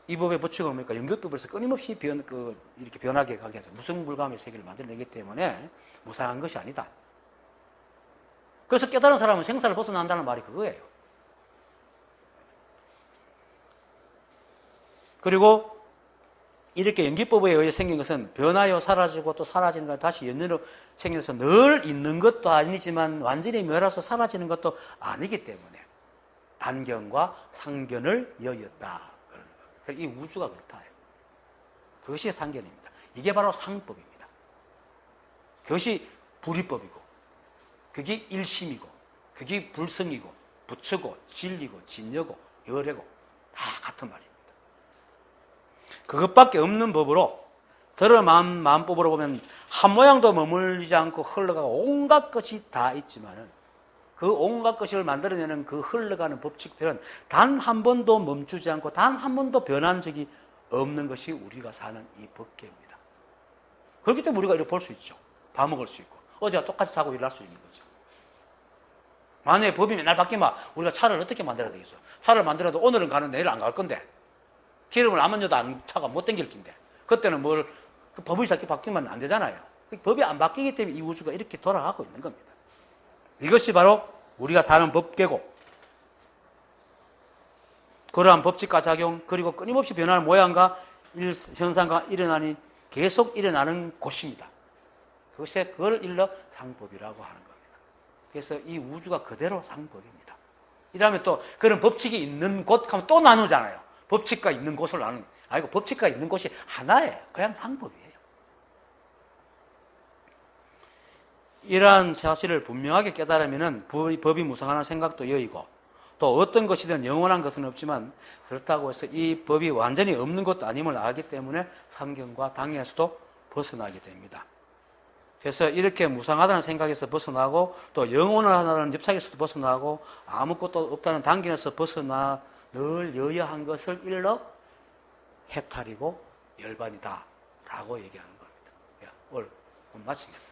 이 법의 법칙은 뭡니까? 연극법에서 끊임없이 이렇게 변하게 가게 해서 무성불감의 세계를 만들어내기 때문에 무상한 것이 아니다. 그래서 깨달은 사람은 생사를 벗어난다는 말이 그거예요. 그리고 이렇게 연기법에 의해 생긴 것은 변하여 사라지고 또 사라지는 것 다시 연연으로 생겨서 늘 있는 것도 아니지만 완전히 멸해서 사라지는 것도 아니기 때문에 단견과 상견을 여였다. 이 우주가 그렇다. 그것이 상견입니다. 이게 바로 상법입니다. 그것이 불이법이고 그게 일심이고 그게 불성이고 부처고 진리고 진여고 열애고 다 같은 말입니다. 그것밖에 없는 법으로 들어만 마음법으로 보면 한 모양도 머물리지 않고 흘러가고 온갖 것이 다 있지만은 그 온갖 것을 만들어내는 그 흘러가는 법칙들은 단 한 번도 멈추지 않고 단 한 번도 변한 적이 없는 것이 우리가 사는 이 법계입니다. 그렇기 때문에 우리가 이렇게 볼 수 있죠. 밥 먹을 수 있고 어제와 똑같이 자고 일어날 수 있는 거죠. 만약에 법이 맨날 바뀌면 우리가 차를 어떻게 만들어야 되겠어? 차를 만들어도 오늘은 가는 내일 안 갈 건데 기름을 안 넣어도 차가 못 당길 텐데 그때는 그 법이 자꾸 바뀌면 안 되잖아요. 법이 안 바뀌기 때문에 이 우주가 이렇게 돌아가고 있는 겁니다. 이것이 바로 우리가 사는 법계고 그러한 법칙과 작용 그리고 끊임없이 변하는 모양과 현상과 일어나니 계속 일어나는 곳입니다. 그걸 일러 상법이라고 하는 겁니다. 그래서 이 우주가 그대로 상법입니다. 이러면 또 그런 법칙이 있는 곳 하면 또 나누잖아요. 법칙과 있는 곳을 나누는 아니고 법칙과 있는 곳이 하나예요. 그냥 상법이에요. 이러한 사실을 분명하게 깨달으면 법이 무상하는 생각도 여의고 또 어떤 것이든 영원한 것은 없지만 그렇다고 해서 이 법이 완전히 없는 것도 아님을 알기 때문에 상견과 당연에서도 벗어나게 됩니다. 그래서 이렇게 무상하다는 생각에서 벗어나고 또 영원하다는 집착에서도 벗어나고 아무것도 없다는 단견에서 벗어나 늘 여야 한 것을 일러 해탈이고 열반이다 라고 얘기하는 겁니다. 오늘 마치겠습니다.